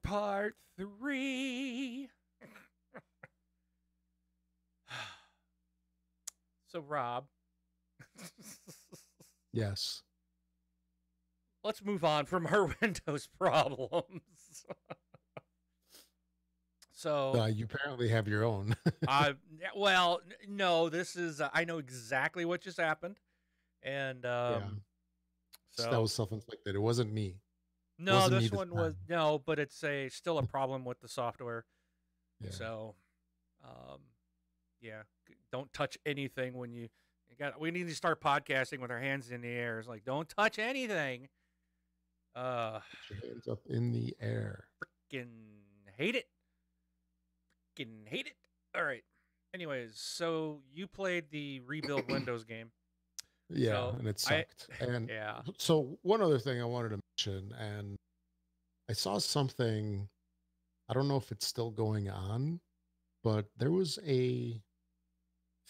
Part 3. So, Rob, Yes. let's move on from our Windows problems. So, You apparently have your own. well, no, this is, I know exactly what just happened. And, Yeah. So that so, was self-inflicted. It wasn't me. It no, wasn't me this this one was, time. no, but it's still a problem with the software. Yeah. So, um, yeah, don't touch anything when we need to start podcasting with our hands in the air. It's like, don't touch anything. Put your hands up in the air. Freaking hate it. Freaking hate it. All right. Anyways, so you played the rebuild Windows game. Yeah, So and it sucked. And yeah. so one other thing I wanted to mention, and I saw something, I don't know if it's still going on, but there was a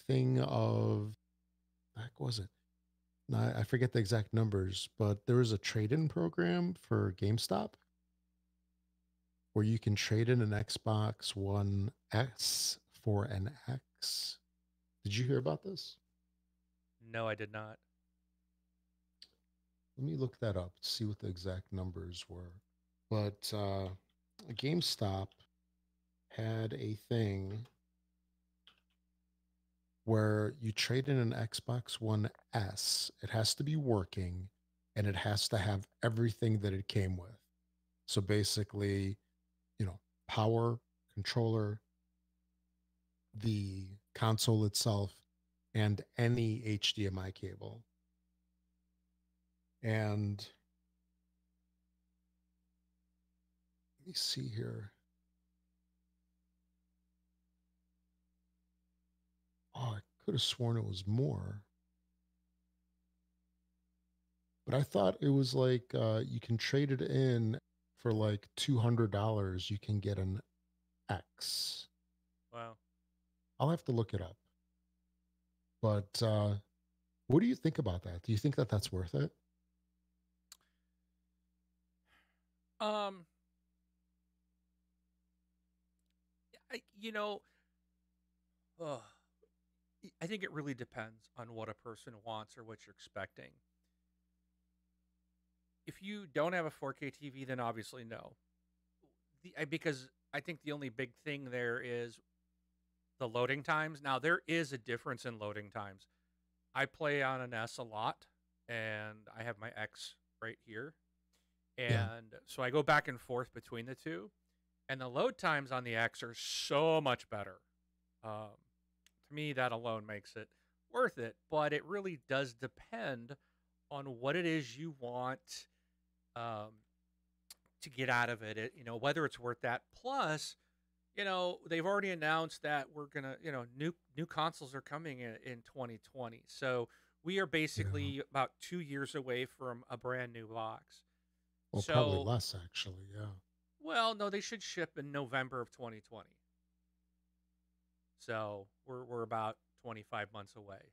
thing of, heck was it? No, I forget the exact numbers, but there was a trade-in program for GameStop where you can trade in an Xbox One S for an X. Did you hear about this? No, I did not. Let me look that up, see what the exact numbers were. But GameStop had a thing where you trade in an Xbox One S. It has to be working and it has to have everything that it came with. So basically, power, controller, the console itself, and any HDMI cable. And let me see here. Oh, I could have sworn it was more. But I thought it was like you can trade it in for like $200. You can get an X. Wow. I'll have to look it up. But what do you think about that? Do you think that that's worth it? Um, I, ugh, I think it really depends on what a person wants or what you're expecting. If you don't have a 4K TV, then obviously no. Because I think the only big thing there is the loading times. Now, there is a difference in loading times. I play on an S a lot, and I have my X right here. Yeah. And so I go back and forth between the two. And the load times on the X are so much better. To me, that alone makes it worth it. But it really does depend on what it is you want um, to get out of it. Whether it's worth that. Plus, they've already announced that we're gonna, new consoles are coming in 2020. So we are Yeah. basically about 2 years away from a brand new box. Well, probably So, less actually. Yeah. well, no, they should ship in November of 2020. So we're about 25 months away.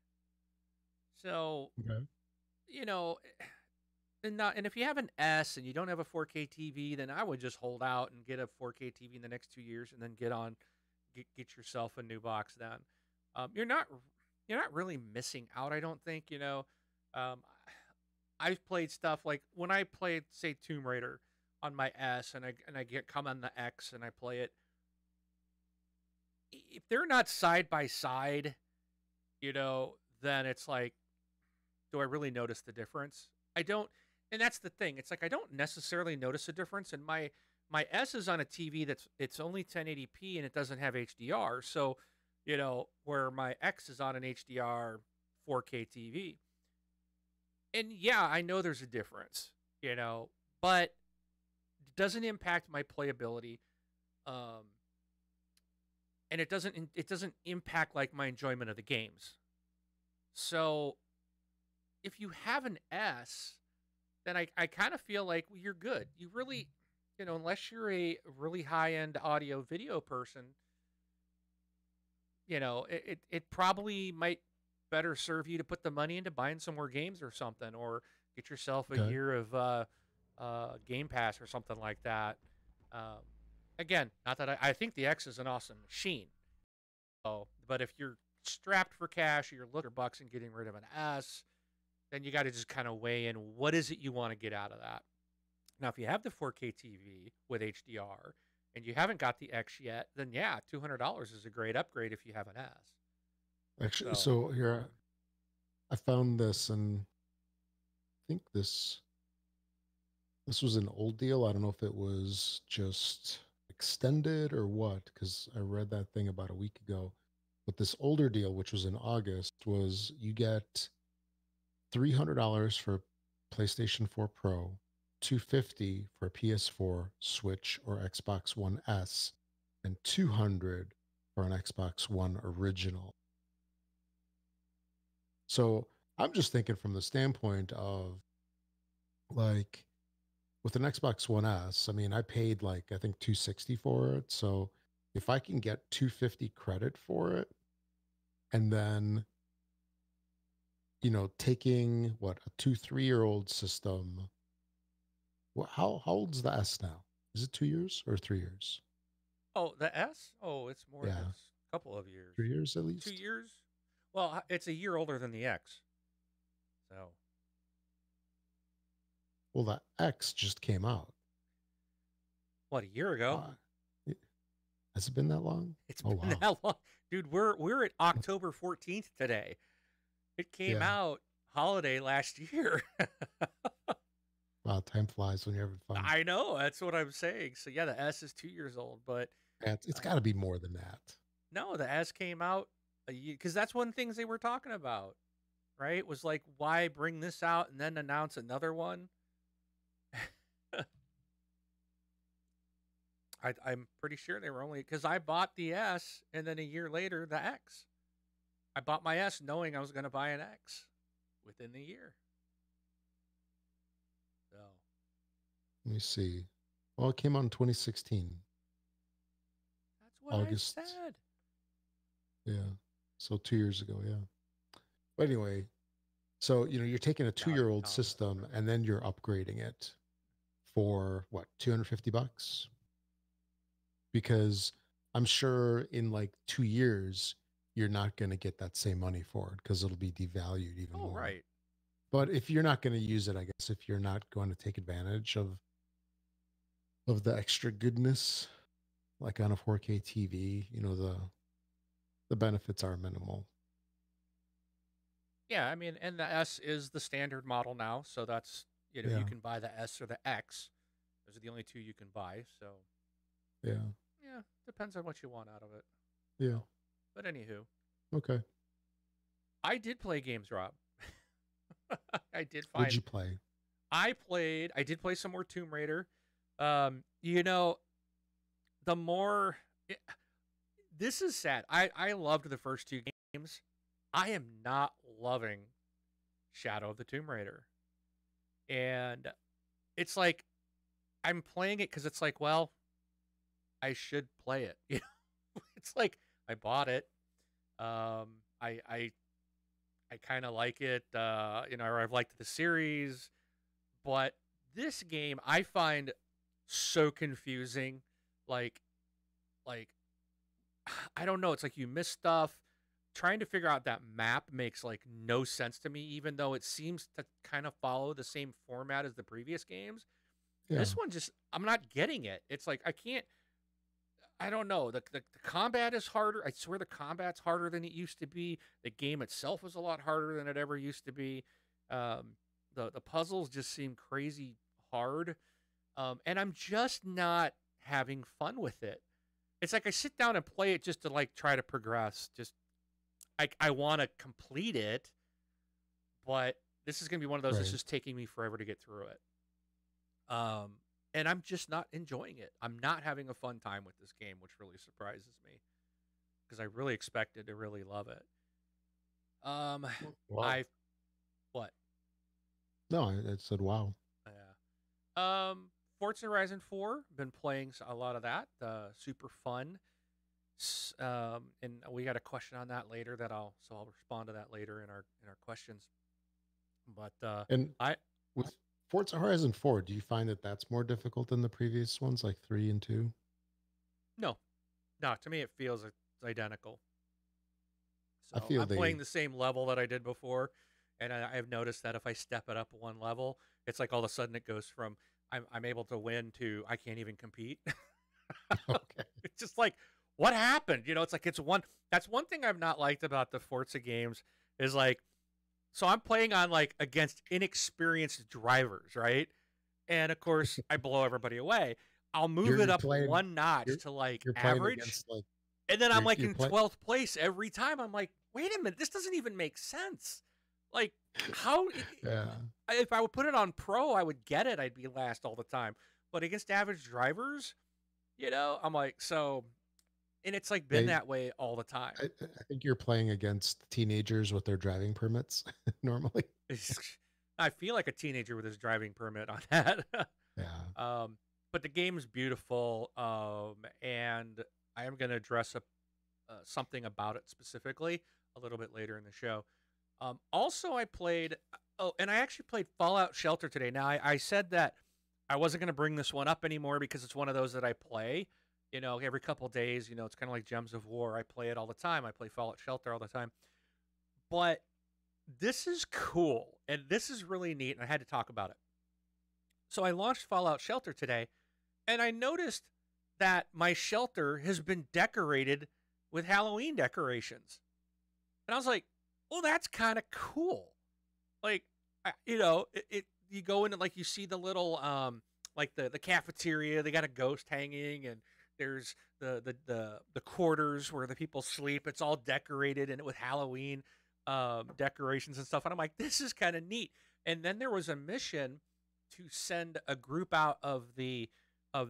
So, Okay. you know, and if you have an S and you don't have a 4K TV, then I would just hold out and get a 4K TV in the next 2 years, and then get yourself a new box. Then you're not really missing out. I don't think. Um, I've played stuff like when I played, say, Tomb Raider on my S, and I get come on the X and I play it. If they're not side by side, then it's like, do I really notice the difference? I don't, and that's the thing. It's like I don't necessarily notice a difference. And my S is on a TV it's only 1080p and it doesn't have HDR. So, where my X is on an HDR 4K TV. And yeah, I know there's a difference, but it doesn't impact my playability. Um, and it doesn't impact like my enjoyment of the games. So if you have an S, then I kind of feel like you're good. You really, unless you're a really high end audio video person, it probably might better serve you to put the money into buying some more games or something, or get yourself a Okay. year of Game Pass or something like that. Again, not that I think the X is an awesome machine. Oh, but if you're strapped for cash or you're looking for bucks and getting rid of an S, then you got to just kind of weigh in what is it you want to get out of that. Now, if you have the 4K TV with HDR and you haven't got the X yet, then yeah, $200 is a great upgrade if you have an S. Actually, So, so here I found this, and I think this was an old deal. I don't know if it was just extended or what, because I read that thing about a week ago. But this older deal, which was in August, was you get $300 for PlayStation 4 Pro, 250 for PS4, Switch, or Xbox One S, and 200 for an Xbox One original. So I'm just thinking from the standpoint of like with an Xbox One S, I mean, I paid like I think 260 for it. So if I can get 250 credit for it, and then taking what a 2 3 year old system, how old's the S now? Is it 2 years or 3 years? oh, the S? Oh, it's more, Yeah, it's a couple of years. 3 years at Two least. years? Well, it's a year older than the X. So, Well, the X just came out. what, a year ago? Uh, it- has it been that long? It's Oh been wow. that long. Dude, we're at October 14th today. It came Yeah. out holiday last year. Wow, time flies when you're having fun. I know, that's what I'm saying. So yeah, the S is 2 years old, but Yeah, it's uh, got to be more than that. no, the S came out a year because that's one of the things they were talking about, right? Was like, why bring this out and then announce another one? I'm pretty sure they were only because I bought the S and then a year later the X. I bought my S knowing I was going to buy an X within the year. So Let me see. Well, it came out in 2016, that's what I August. said. Yeah. So 2 years ago. Yeah. But anyway, so you're taking a Doubting two-year-old Thomas. system and then you're upgrading it for what, $250? Because I'm sure in like 2 years, you're not going to get that same money for it because it'll be devalued even Oh, more. right. But if you're not going to use it, I guess if you're not going to take advantage of the extra goodness, like on a 4K TV, the benefits are minimal. Yeah, I mean, and the S is the standard model now, so that's you Yeah. can buy the S or the X. Those are the only two you can buy. So Yeah. yeah, depends on what you want out of it. Yeah. So, but anywho, Okay. I did play games, Rob. I did What'd find you play? I did play some more Tomb Raider. You know, the more it, this is sad. I loved the first two games. I am not loving Shadow of the Tomb Raider. And it's like I'm playing it because it's like, well, I should play it. It's like I bought it. Um, I kind of like it. Or I've liked the series, but this game I find so confusing. Like, like I don't know. It's like you miss stuff. Trying to figure out that map makes like no sense to me, even though it seems to kind of follow the same format as the previous games. Yeah. This one just I'm not getting it. It's like I can't. I don't know. The combat is harder. I swear the combat's harder than it used to be. The game itself is a lot harder than it ever used to be. The puzzles just seem crazy hard, and I'm just not having fun with it. It's like I sit down and play it just to like try to progress. Just I want to complete it, but this is gonna be one of those that's Right. just taking me forever to get through it. Um, and I'm just not enjoying it. I'm not having a fun time with this game, which really surprises me because I really expected to really love it. Um, Wow. I what? No, I said wow. Yeah. Forza Horizon 4. Been playing a lot of that. Super fun. And we got a question on that later that I'll respond to that later in our questions. But And I with Forza Horizon 4, do you find that that's more difficult than the previous ones, like 3 and 2? No, no. To me, it feels identical. I So feel I'm playing they the same level that I did before, and I've noticed that if I step it up one level, it's like all of a sudden it goes from I'm able to win to I can't even compete. okay. It's just like what happened? It's like it's one. That's one thing I've not liked about the Forza games is like so I'm playing on like against inexperienced drivers, right? And of course I blow everybody away. I'll move it You're up playing one notch you're to like you're playing average, against like and then I'm like you're in playing 12th place every time. I'm like, wait a minute, this doesn't even make sense. Like, how? yeah. If I would put it on pro, I would get it. I'd be last all the time. But against average drivers, I'm like, so, and it's like been They that way all the time. I think you're playing against teenagers with their driving permits normally. I feel like a teenager with his driving permit on that. Yeah. um, but the game's beautiful, and I am going to address something about it specifically a little bit later in the show. Also, I played. Oh, and I actually played Fallout Shelter today. Now, I said that I wasn't going to bring this one up anymore because it's one of those that I play. Every couple days. It's kind of like Gems of War. I play it all the time. I play Fallout Shelter all the time. But this is cool, and this is really neat. And I had to talk about it. So I launched Fallout Shelter today, and I noticed that my shelter has been decorated with Halloween decorations. And I was like, well, that's kind of cool. Like, you go in and like you see the little like the cafeteria, they got a ghost hanging, and there's the quarters where the people sleep. It's all decorated and with Halloween decorations and stuff. And I'm like, this is kind of neat. And then there was a mission to send a group out of the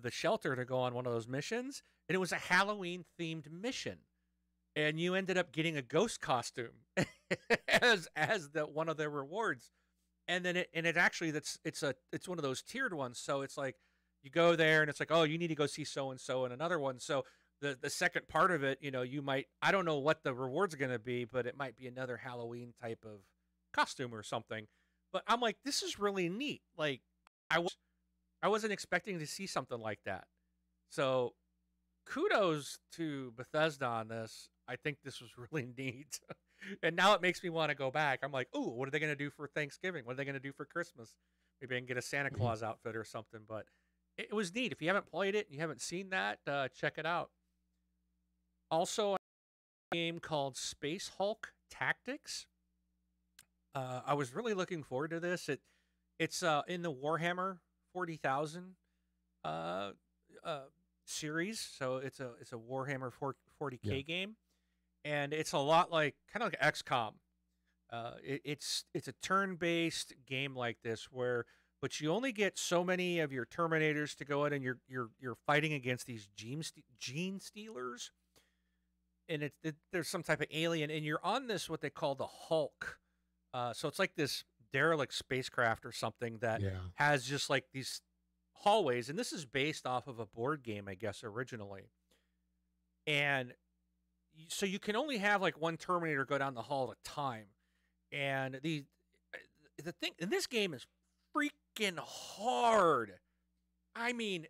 shelter to go on one of those missions, and it was a Halloween themed mission, and you ended up getting a ghost costume as the one of the rewards. And then it actually it's one of those tiered ones. So it's like you go there and it's like, oh, you need to go see so and so and another one. So the second part of it, you might, I don't know what the reward's going to be, but it might be another Halloween type of costume or something. But I'm like, this is really neat. Like I wasn't expecting to see something like that. So kudos to Bethesda on this. I think this was really neat. And now it makes me want to go back. I'm like, oh, what are they going to do for Thanksgiving? What are they going to do for Christmas? Maybe I can get a Santa Mhm. Claus outfit or something. But it was neat. If you haven't played it and you haven't seen that, check it out. Also, a game called Space Hulk Tactics. I was really looking forward to this. It's in the Warhammer 40,000 uh, uh, series, so it's a Warhammer 40K Yeah. game, and it's a lot like kind of like XCOM. It's a turn-based game like this where, but you only get so many of your Terminators to go in, and you're fighting against these gene stealers, and there's some type of alien, and you're on this what they call the Hulk. So it's like this derelict spacecraft or something that Yeah. has just like these hallways, and this is based off of a board game, I guess, originally. And so you can only have like one Terminator go down the hall at a time. And the thing in this game is freaking hard. I mean,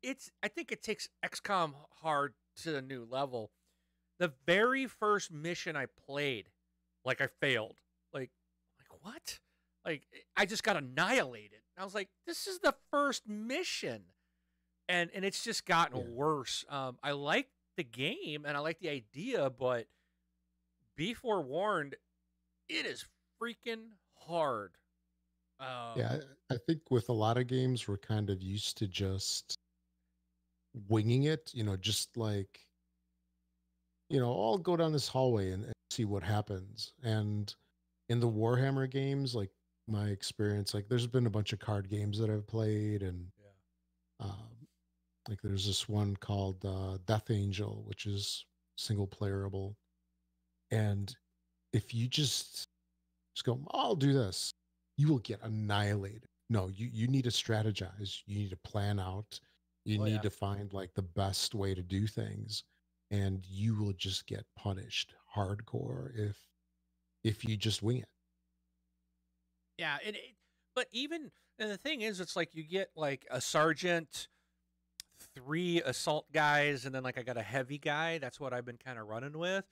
I think it takes XCOM hard to a new level. The very first mission I played, like I failed. Like what? Like I just got annihilated. I was like, this is the first mission, and it's just Yeah. gotten worse. I like the game and I like the idea, but be forewarned, it is freaking hard. Um, Yeah. I think with a lot of games, we're kind of used to just winging it, just like, I'll go down this hallway and see what happens. And in the Warhammer games, like my experience, like there's been a bunch of card games that I've played, and yeah. um, like there's this one called Death Angel, which is single playerable. And if you just go, I'll do this, you will get annihilated. No, you need to strategize. You need to plan out. You Oh need yeah. to find like the best way to do things, and you will just get punished hardcore if you just wing it. Yeah. But even and the thing is, it's like you get like a sergeant 3 assault guys, and then like I got a heavy guy. That's what I've been kind of running with.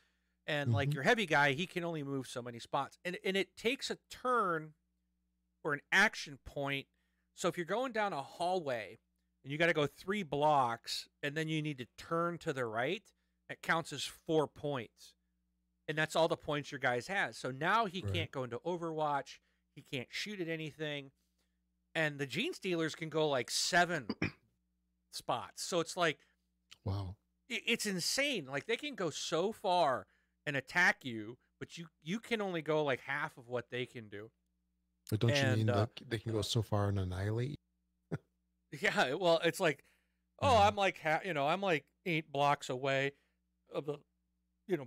And like Hmm. your heavy guy, he can only move so many spots. And it takes a turn or an action point. So if you're going down a hallway and you got to go 3 blocks and then you need to turn to the right, it counts as 4 points. And that's all the points your guys has. So now he Right. can't go into Overwatch. He can't shoot at anything. And the Gene Stealers can go like 7 spots. So it's like, Wow. it's insane. Like they can go so far and attack you, but you can only go like half of what they can do. But don't you mean And that they can go so far and annihilate yeah, well, it's like, you? oh, Yeah. I'm like I'm like 8 blocks away of the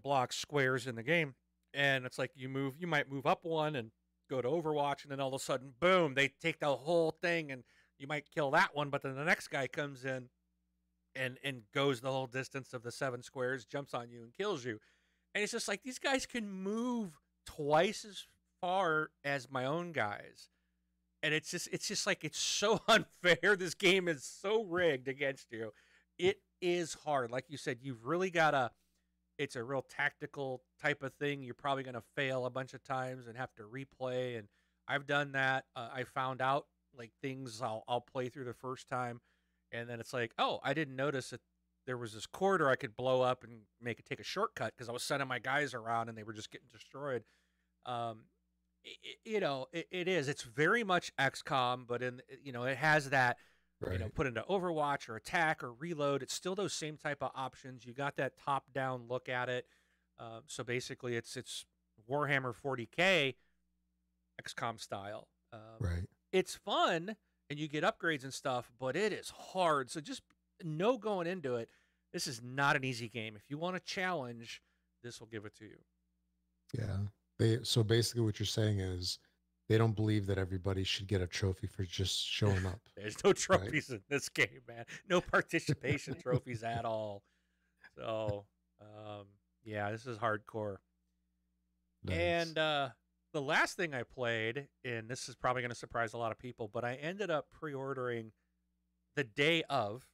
blocks squares in the game, and it's like you might move up one and go to Overwatch, and then all of a sudden, boom, they take the whole thing, and you might kill that one, but then the next guy comes in and goes the whole distance of the 7 squares, jumps on you and kills you. And it's just like these guys can move twice as far as my own guys. And it's just like it's so unfair. This game is so rigged against you. It is hard. Like you said, you've really got to it's a real tactical type of thing. You're probably going to fail a bunch of times and have to replay, and I've done that. I found out like things I'll play through the first time, and then it's like, oh, I didn't notice that there was this corridor I could blow up and take a shortcut because I was sending my guys around and they were just getting destroyed. Um, it is. It's very much XCOM, but it has that, Right. put into Overwatch or attack or reload. It's still those same type of options. You got that top down look at it. So basically, it's Warhammer 40K XCOM style. Right. It's fun and you get upgrades and stuff, but it is hard. So just know going into it, this is not an easy game. If you want a challenge, this will give it to you. Yeah. So basically what you're saying is they don't believe that everybody should get a trophy for just showing up. There's no Right. trophies in this game, man. No participation trophies at all. So, yeah, this is hardcore. Nice. And the last thing I played, and this is probably going to surprise a lot of people, but I ended up pre-ordering the day of.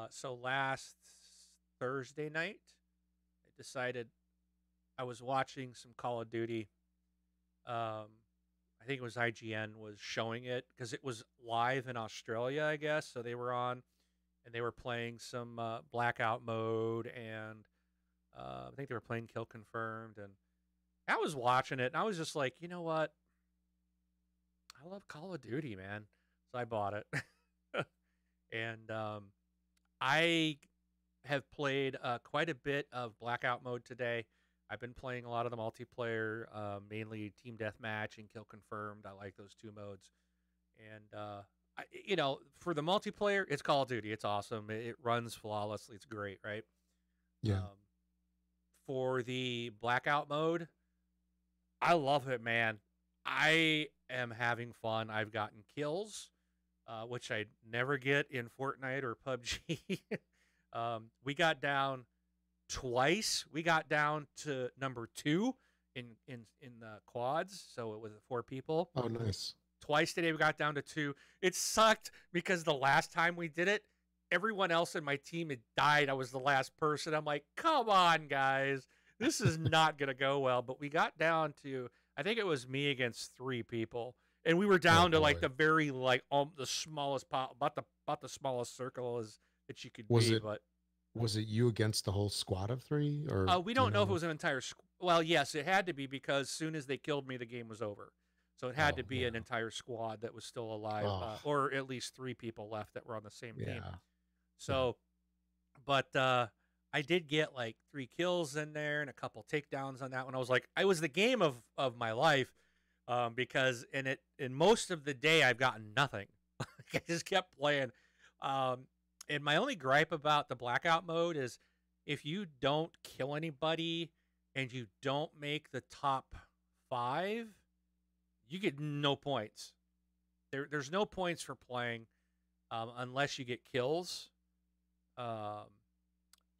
So last Thursday night, I decided I was watching some Call of Duty. I think it was IGN was showing it because it was live in Australia, I guess. So they were on, and they were playing some blackout mode, and I think they were playing Kill Confirmed, and I was watching it, and I was just like, you know what? I love Call of Duty, man. So I bought it, and I have played quite a bit of blackout mode today. I've been playing a lot of the multiplayer, mainly Team Deathmatch and Kill Confirmed. I like those 2 modes. And, for the multiplayer, it's Call of Duty. It's awesome. It runs flawlessly. It's great, right? Yeah. For the blackout mode, I love it, man. I am having fun. I've gotten kills, which I never get in Fortnite or PUBG. We got down twice. We got down to number 2 in the quads, so it was 4 people. Oh, nice. Twice today we got down to 2. It sucked because the last time we did it, everyone else in my team had died. I was the last person. I'm like, come on, guys. This is not going to go well. But we got down to, I think it was me against 3 people. And we were down to like boy. the very, like, the smallest pot, about the smallest circle that you could Was be. it But was it you against the whole squad of 3 or we do you don't know if it know? was an entire well, yes, it had to be because as soon as they killed me, the game was over. So it had to Oh, be yeah. an entire squad that was still alive, Oh, or at least 3 people left that were on the same team. yeah. So, but I did get like 3 kills in there and a couple takedowns on that one. I was like, it was the game of my life, because in most of the day I've gotten nothing. I just kept playing. And my only gripe about the blackout mode is if you don't kill anybody and you don't make the top 5, you get no points. There's no points for playing unless you get kills. What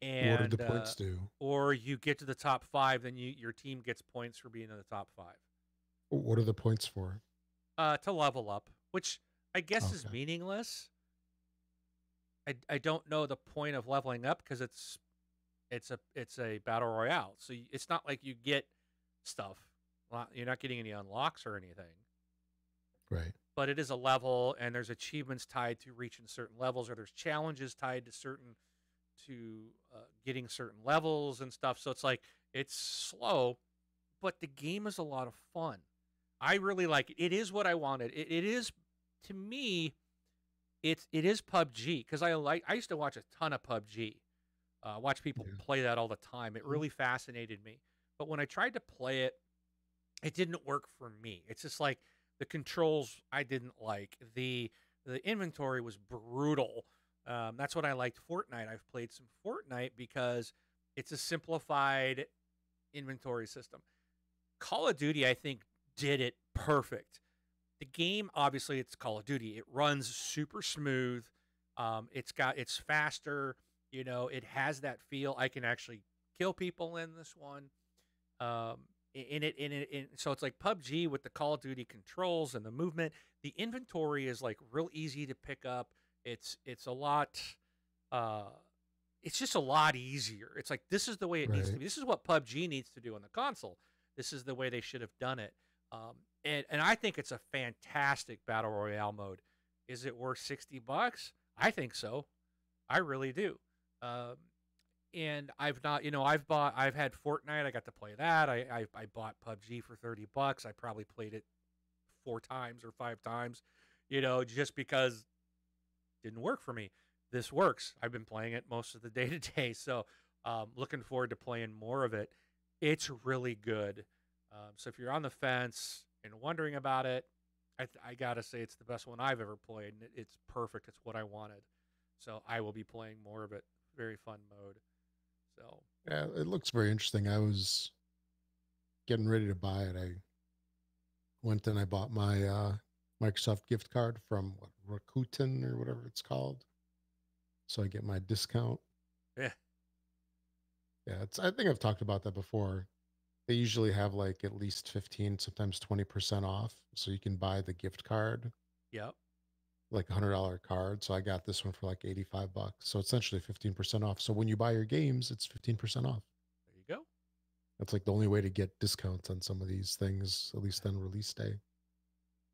did the And points do? or you get to the top 5, then your team gets points for being in the top 5. What are the points for? To level up, which I guess is Okay. meaningless. I don't know the point of leveling up because it's a battle royale. So it's not like you get stuff. You're not getting any unlocks or anything. Right. But it is a level, and there's achievements tied to reaching certain levels, or there's challenges tied to getting certain levels and stuff. So it's like it's slow, but the game is a lot of fun. I really like it. It is what I wanted. It is, to me, it is PUBG because I used to watch a ton of PUBG. Watch people Yeah. play that all the time. It really fascinated me. But when I tried to play it, it didn't work for me. It's just like the controls I didn't like. The inventory was brutal. That's what I liked Fortnite. I've played some Fortnite because it's a simplified inventory system. Call of Duty, I think, did it perfect. The game, obviously, it's Call of Duty. It runs super smooth. It's faster. It has that feel. I can actually kill people in this one. Um, so it's like PUBG with the Call of Duty controls and the movement. The inventory is like real easy to pick up. It's a lot. Uh, it's just a lot easier. It's like this is the way it needs to Right. be. This is what PUBG needs to do on the console. This is the way they should have done it. And I think it's a fantastic battle royale mode. Is it worth $60? I think so. I really do. Um, and I've not, I've had Fortnite. I got to play that. I bought PUBG for $30. I probably played it 4 times or 5 times, just because it didn't work for me. This works. I've been playing it most of the day to day. So looking forward to playing more of it. It's really good. So if you're on the fence and wondering about it, I gotta say it's the best one I've ever played, and it's perfect. It's what I wanted. So I will be playing more of it. Very fun mode. So Yeah, it looks very interesting. I was getting ready to buy it. I went and I bought my Microsoft gift card from what, Rakuten or whatever it's called, so I get my discount. yeah, Yeah, it's. I think I've talked about that before. They usually have like at least 15, sometimes 20% off, so you can buy the gift card, yep. like $100 card. So I got this one for like $85. So essentially 15% off. So when you buy your games, it's 15% off. There you go. That's like the only way to get discounts on some of these things, at least on release day.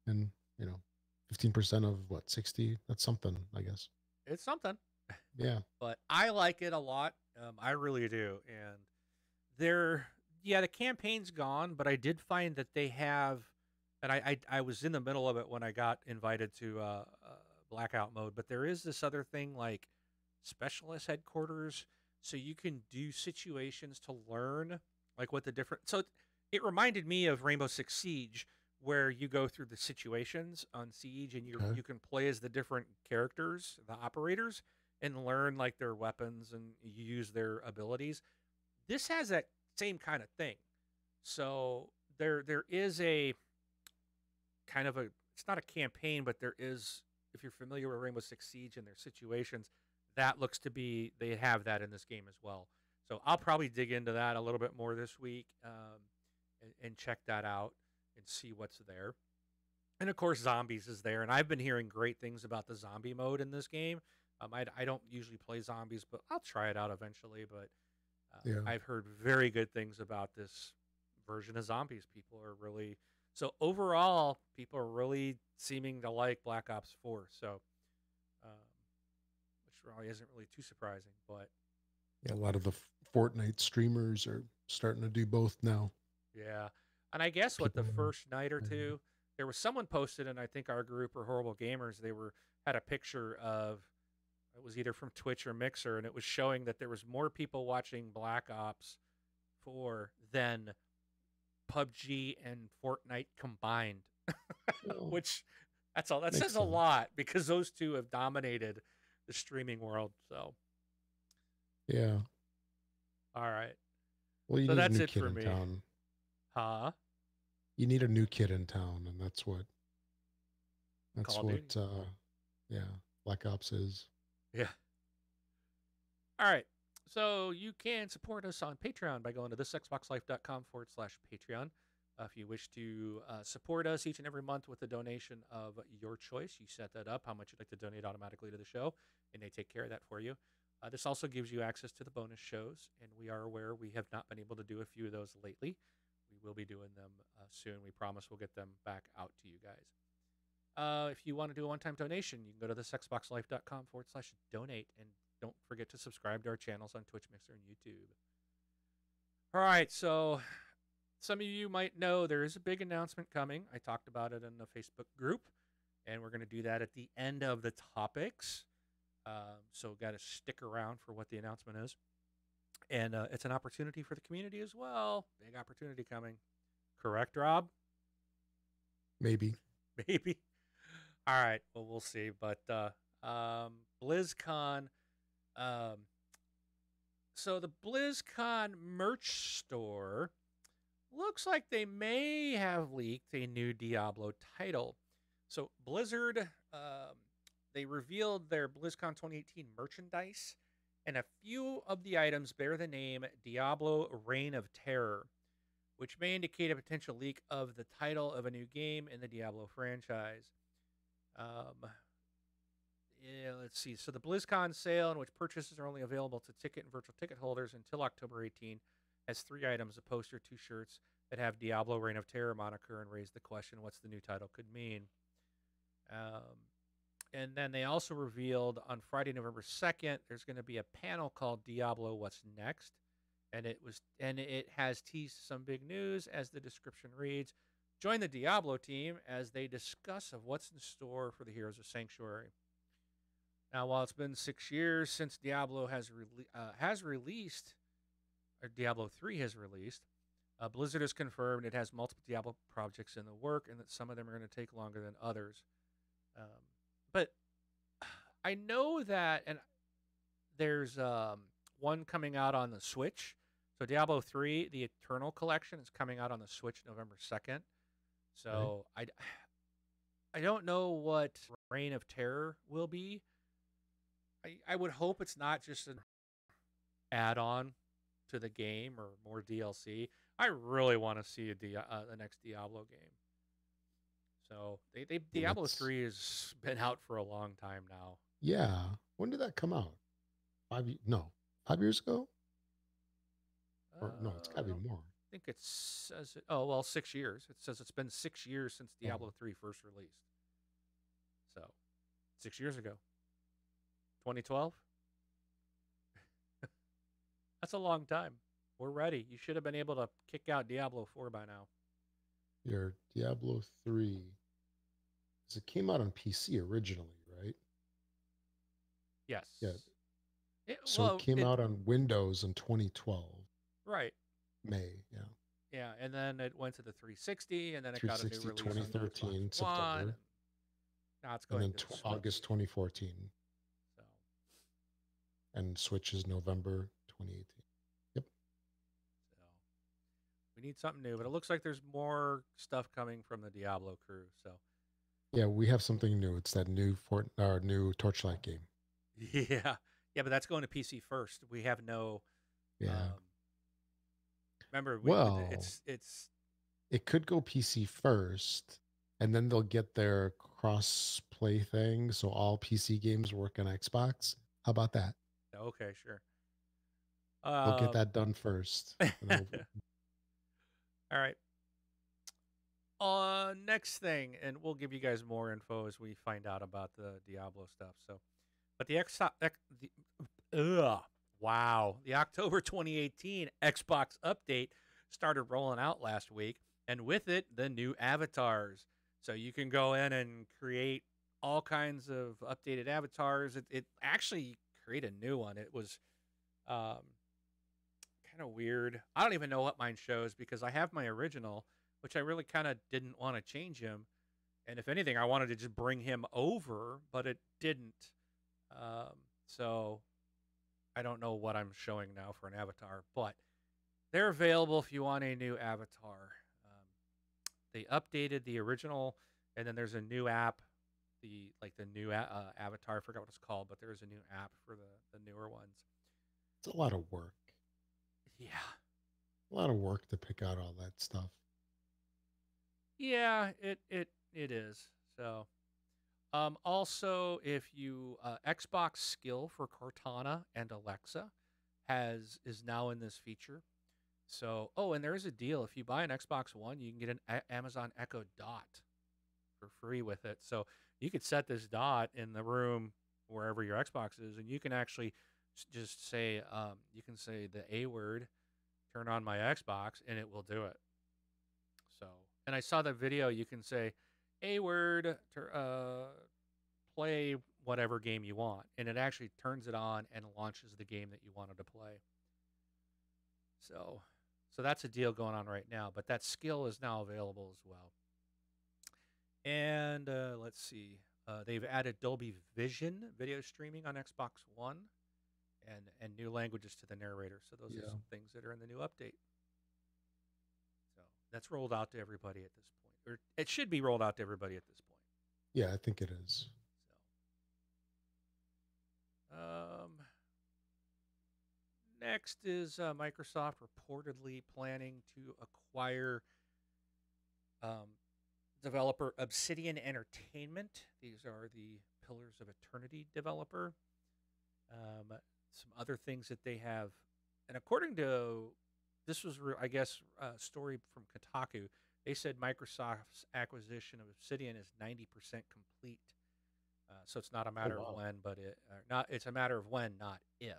And, you know, 15% of what, 60? That's something, I guess. It's something, Yeah. but I like it a lot. I really do. And they're yeah, the campaign's gone, but I did find that they have, and I was in the middle of it when I got invited to blackout mode. But there is this other thing like specialist headquarters, so you can do situations to learn like what the different. So it reminded me of Rainbow Six Siege, where you go through the situations on Siege, and Okay. you can play as the different characters, the operators, and learn like their weapons and use their abilities. This has that same kind of thing. So there is a kind of a, it's not a campaign, but there is, if you're familiar with Rainbow Six Siege and their situations, that looks to be, they have that in this game as well. So I'll probably dig into that a little bit more this week, and check that out and see what's there. And of course, zombies is there, and I've been hearing great things about the zombie mode in this game. I don't usually play zombies, but I'll try it out eventually. But Yeah. I've heard very good things about this version of zombies. People are really, so overall, people are really seeming to like Black Ops 4. So, um, which really isn't really too surprising. But Yeah. A lot of the Fortnite streamers are starting to do both now. yeah, and I guess what the People are, first night or yeah. two, there was someone posted, and I think our group or Horrible Gamers, they were had a picture of, it was either from Twitch or Mixer, and it was showing that there was more people watching Black Ops 4 than PUBG and Fortnite combined, Well, which that's all. That makes says a sense. lot because those two have dominated the streaming world. So, Yeah. all right. Well, you So need a that's new it kid for in me. town. Huh? You need a new kid in town, and that's Call of Duty. what yeah, Black Ops is. Yeah. All right. So you can support us on Patreon by going to thisxboxlife.com/Patreon. If you wish to support us each and every month with a donation of your choice, you set that up, how much you'd like to donate automatically to the show, and they take care of that for you. This also gives you access to the bonus shows, and we are aware we have not been able to do a few of those lately. We will be doing them soon. We promise we'll get them back out to you guys. If you want to do a one-time donation, you can go to thesxboxlife.com/donate, and don't forget to subscribe to our channels on Twitch, Mixer, and YouTube. All right, so some of you might know there is a big announcement coming. I talked about it in the Facebook group, and we're going to do that at the end of the topics. So got to stick around for what the announcement is. And it's an opportunity for the community as well. Big opportunity coming. Correct, Rob? Maybe. Maybe. All right. Well, we'll see. But BlizzCon. So the BlizzCon merch store looks like they may have leaked a new Diablo title. So Blizzard, they revealed their BlizzCon 2018 merchandise, and a few of the items bear the name Diablo Reign of Terror, which may indicate a potential leak of the title of a new game in the Diablo franchise. Let's see. So the BlizzCon sale, in which purchases are only available to ticket and virtual ticket holders until October 18, has 3 items: a poster, 2 shirts that have Diablo Reign of Terror moniker and raise the question what's the new title could mean. And then they also revealed on Friday, November 2nd, there's going to be a panel called Diablo What's Next. And it has teased some big news, as the description reads. Join the Diablo team as they discuss of what's in store for the Heroes of Sanctuary. Now, while it's been 6 years since Diablo has released, or Diablo 3 has released, Blizzard has confirmed it has multiple Diablo projects in the work, and that some of them are going to take longer than others. But I know that, and there's one coming out on the Switch. So Diablo 3, the Eternal Collection, is coming out on the Switch November 2nd. So I don't know what Reign of Terror will be. I would hope it's not just an add-on to the game or more DLC. I really want to see the next Diablo game. So Diablo 3 has been out for a long time now. Yeah. When did that come out? 5 years ago? Or no, it's got to be more. I think it says 6 years. It says it's been 6 years since Diablo 3 first released. So 6 years ago. 2012? That's a long time. We're ready. You should have been able to kick out Diablo 4 by now. Your Diablo 3. Because it came out on PC originally, right? Yes. Yeah. It came out on Windows in 2012. Right. May, yeah. Yeah, and then it went to the 360, and then it got a new release 2013, September. Now it's going to August 2014. So. And Switch is November 2018. Yep. So we need something new, but it looks like there's more stuff coming from the Diablo crew. So yeah, we have something new. It's that new new Torchlight game. Yeah, but that's going to PC first. We have no. Yeah. Remember, it could go PC first, and then they'll get their cross-play thing, so all PC games work on Xbox. How about that? Okay, sure. We'll get that done first. All right. Next thing, and we'll give you guys more info as we find out about the Diablo stuff. So, but the October 2018 Xbox update started rolling out last week, and with it, the new avatars. So you can go in and create all kinds of updated avatars. It actually created a new one. It was kind of weird. I don't even know what mine shows because I have my original, which I really kind of didn't want to change him. And if anything, I wanted to just bring him over, but it didn't. So I don't know what I'm showing now for an avatar, but they're available if you want a new avatar. They updated the original, and then there's a new app, the new avatar. I forgot what it's called, but there's a new app for the newer ones. It's a lot of work. Yeah. A lot of work to pick out all that stuff. Yeah, it is. So, also, if you Xbox skill for Cortana and Alexa is now in this feature. So, oh, and there is a deal. If you buy an Xbox One, you can get an Amazon Echo Dot for free with it. So you could set this dot in the room wherever your Xbox is, and you can actually just say, you can say the A word, turn on my Xbox, and it will do it. So, and I saw that video. You can say A word, play whatever game you want, and it actually turns it on and launches the game that you wanted to play. So, so that's a deal going on right now. But that skill is now available as well. And let's see. They've added Dolby Vision video streaming on Xbox One, and new languages to the narrator. So those are Yeah. some things that are in the new update. So that's rolled out to everybody at this point, or it should be rolled out to everybody at this point. Yeah, I think it is. So, next is Microsoft reportedly planning to acquire developer Obsidian Entertainment. These are the Pillars of Eternity developer. Some other things that they have, and according to this was, I guess, a story from Kotaku. They said Microsoft's acquisition of Obsidian is 90% complete. So it's not a Oh matter of wow. when, but it's a matter of when, not if.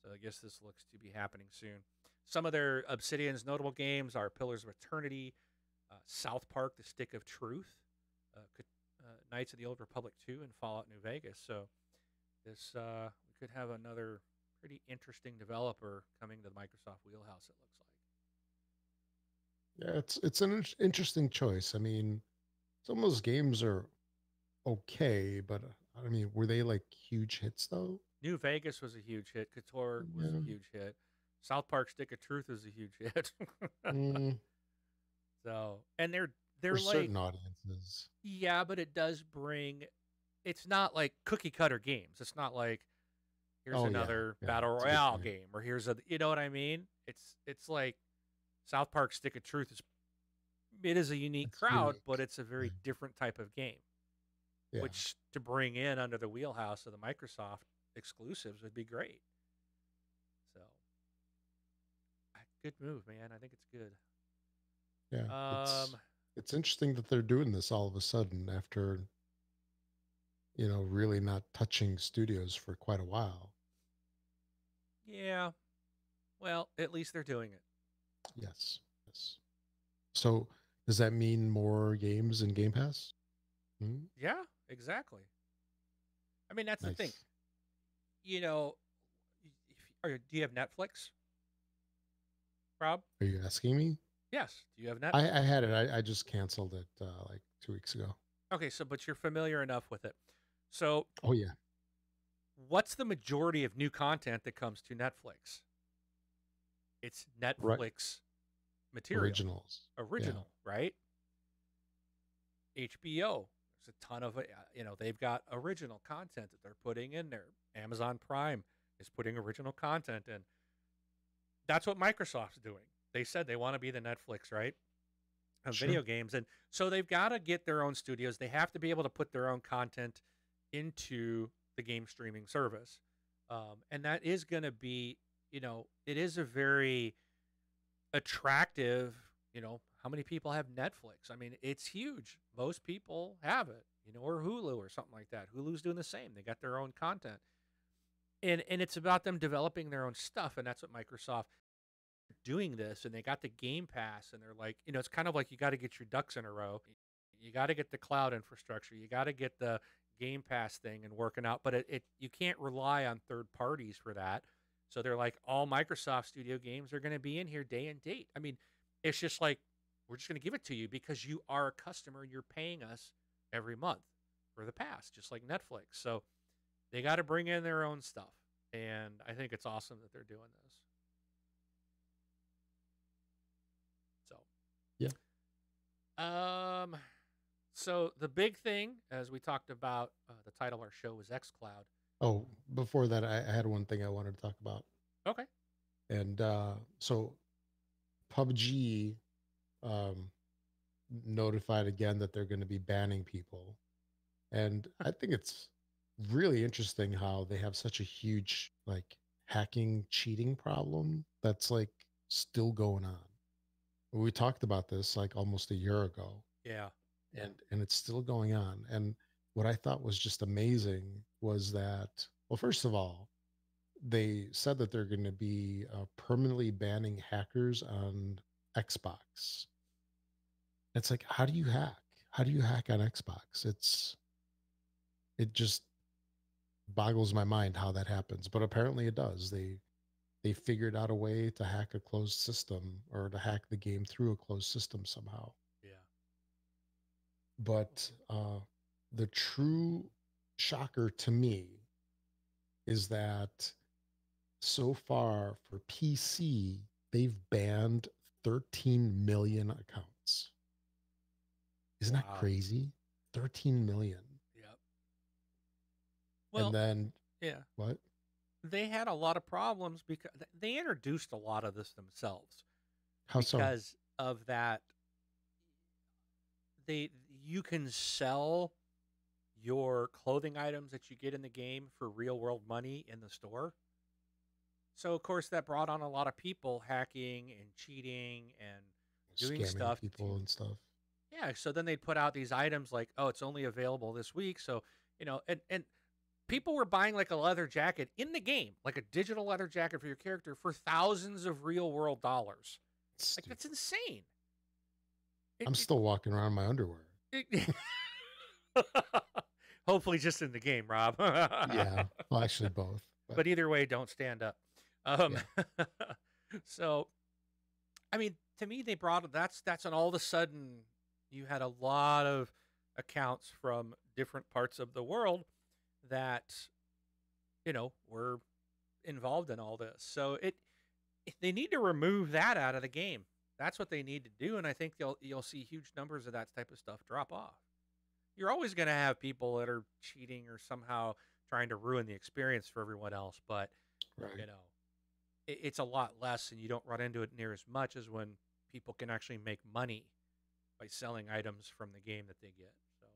So I guess this looks to be happening soon. Some of their Obsidian's notable games are Pillars of Eternity, South Park: The Stick of Truth, Knights of the Old Republic 2, and Fallout New Vegas. So this we could have another pretty interesting developer coming to the Microsoft wheelhouse. It looks like. Yeah, it's an interesting choice. I mean, some of those games are okay, but I mean, were they like huge hits though? New Vegas was a huge hit. Couture was a Yeah. huge hit. South Park: Stick of Truth is a huge hit. Mm, So, and for they're like, certain audiences. yeah, but it does bring. It's not like cookie cutter games. It's not like here's Oh yeah, another yeah, battle that's a good royale point. game, or here's a, you know what I mean? It's like South Park: Stick of Truth is, it is a unique It's crowd, but unique. it's a Yeah, very different type of game, yeah, which to bring in under the wheelhouse of the Microsoft exclusives would be great. So, good move, man. I think it's good. yeah. Um, It's interesting that they're doing this all of a sudden after really not touching studios for quite a while. yeah. Well, at least they're doing it. Yes, yes. So does that mean more games in Game Pass? Hmm? Yeah, exactly. I mean, that's the thing. Nice. You know, do you have Netflix, Rob? Are you asking me? Yes. Do you have I Netflix? had it. I just canceled it like 2 weeks ago. Okay, so but you're familiar enough with it. So, Oh yeah, what's the majority of new content that comes to Netflix? It's right. Netflix material, Originals. Yeah, original, right? HBO, there's a ton of it. They've got original content that they're putting in there. Amazon Prime is putting original content in. That's what Microsoft's doing. They said they want to be the Netflix, right? Of sure. video games. And so they've got to get their own studios. They have to be able to put their own content into the game streaming service. And that is going to be, it is a very attractive, how many people have Netflix? I mean, it's huge. Most people have it, or Hulu or something like that. Hulu's doing the same. They got their own content. And it's about them developing their own stuff. And that's what Microsoft doing this, and they got the Game Pass, and they're like, it's kind of like you got to get your ducks in a row. You got to get the cloud infrastructure. You got to get the Game Pass thing and working out, but it you can't rely on third parties for that. So they're like, all Microsoft Studio games are going to be in here day and date. I mean, it's just like we're just going to give it to you because you are a customer and you're paying us every month for the pass, just like Netflix. So they got to bring in their own stuff, and I think it's awesome that they're doing this. So Yeah. Um, so the big thing, as we talked about, the title of our show was XCloud. Oh, before that, I had one thing I wanted to talk about, Okay. and so PUBG, um, notified again that they're going to be banning people. And I think it's really interesting how they have such a huge like hacking cheating problem that's like still going on. We talked about this like almost a year ago, Yeah. and it's still going on. And what I thought was just amazing was that, well, first of all, they said that they're going to be permanently banning hackers on Xbox. It's like, how do you hack? How do you hack on Xbox? It just boggles my mind how that happens, but apparently it does. They figured out a way to hack a closed system or to hack the game through a closed system somehow. Yeah. But the true shocker to me is that so far for PC, they've banned 13 million accounts. Isn't that Wow. crazy? 13 million. Yep. And Well, then yeah. what? They had a lot of problems because they introduced a lot of this themselves How so? because of that. You can sell your clothing items that you get in the game for real world money in the store. So of course that brought on a lot of people hacking and cheating and doing Scamming stuff people to, and stuff. yeah, so then they'd put out these items like, oh, it's only available this week. So, and people were buying like a leather jacket in the game, like a digital leather jacket for your character for thousands of real world dollars. Like Stupid. that's insane. It, I'm still walking around in my underwear. it hopefully just in the game, Rob. Yeah. Well, actually both. But But either way, don't stand up. Um, yeah. so I mean, to me, they brought that's when all of a sudden you had a lot of accounts from different parts of the world that were involved in all this. So they need to remove that out of the game. That's what they need to do, and I think you'll see huge numbers of that type of stuff drop off. You're always going to have people that are cheating or somehow trying to ruin the experience for everyone else, but Right. you know it's a lot less, and you don't run into it near as much as when people can actually make money by selling items from the game that they get. So,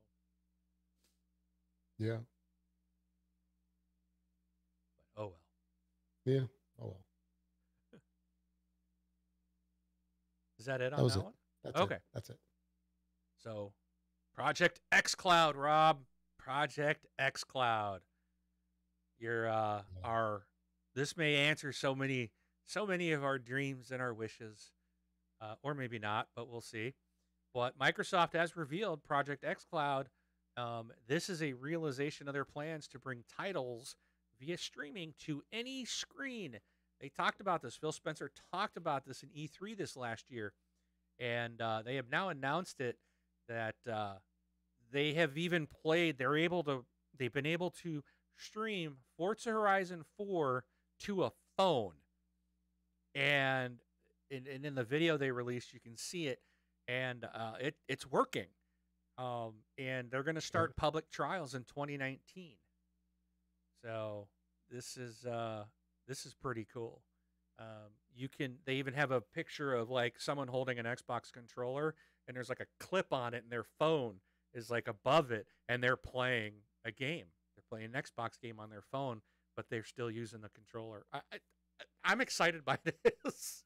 Yeah. but oh well. Yeah. Oh well. Is that it That on was that it. one? That's it. Okay. That's it. So, Project XCloud, Rob. Project XCloud. You're Yeah. our. This may answer so many of our dreams and our wishes, or maybe not, but we'll see. But Microsoft has revealed Project XCloud. This is a realization of their plans to bring titles via streaming to any screen. They talked about this. Phil Spencer talked about this in E3 this last year, and they have now announced it that they have even played. They've been able to stream Forza Horizon 4 to a phone, and in the video they released, you can see it, and it's working. And they're going to Good. start public trials in 2019. So this is pretty cool. They even have a picture of like someone holding an Xbox controller, and there's like a clip on it, and their phone is like above it, and they're playing a game. They're playing an Xbox game on their phone, but they're still using the controller. I'm excited by this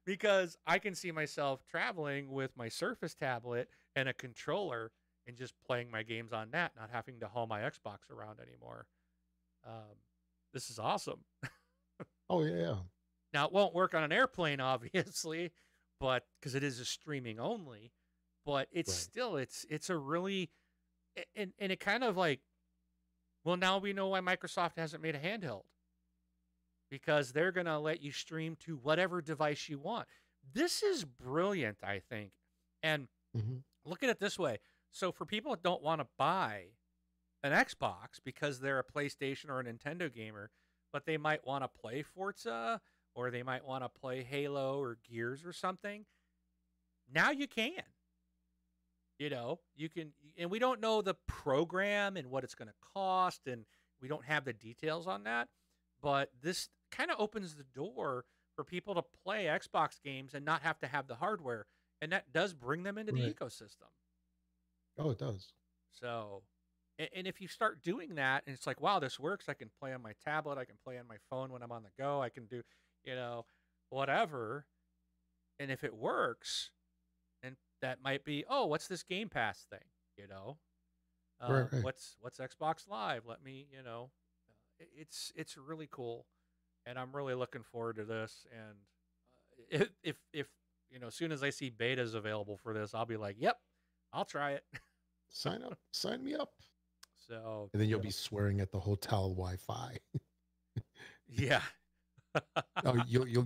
because I can see myself traveling with my Surface tablet and a controller and just playing my games on that, not having to haul my Xbox around anymore. Um, this is awesome. Oh yeah. Now it won't work on an airplane, obviously, but because it is a streaming only. But it's Right. still it's a really and it kind of like, well, now we know why Microsoft hasn't made a handheld, because they're gonna let you stream to whatever device you want. This is brilliant, I think. And Hmm. look at it this way. So for people that don't want to buy an Xbox because they're a PlayStation or a Nintendo gamer, but they might want to play Forza or they might want to play Halo or Gears or something, now you can. You can, and we don't know the program and what it's going to cost, and we don't have the details on that. But this kind of opens the door for people to play Xbox games and not have to have the hardware. and that does bring them into the Right. ecosystem. Oh, it does. So, and if you start doing that, and it's like, wow, this works. I can play on my tablet. I can play on my phone when I'm on the go. I can do, you know, whatever. And if it works, and that might be, oh, what's this Game Pass thing? You know, Right, right. what's Xbox Live? Let me, it's really cool, and I'm really looking forward to this. And if as soon as I see betas available for this, I'll be like, yep, I'll try it. Sign up. Sign me up. So, And then you'll be swearing at the hotel Wi-Fi. yeah, Oh, you'll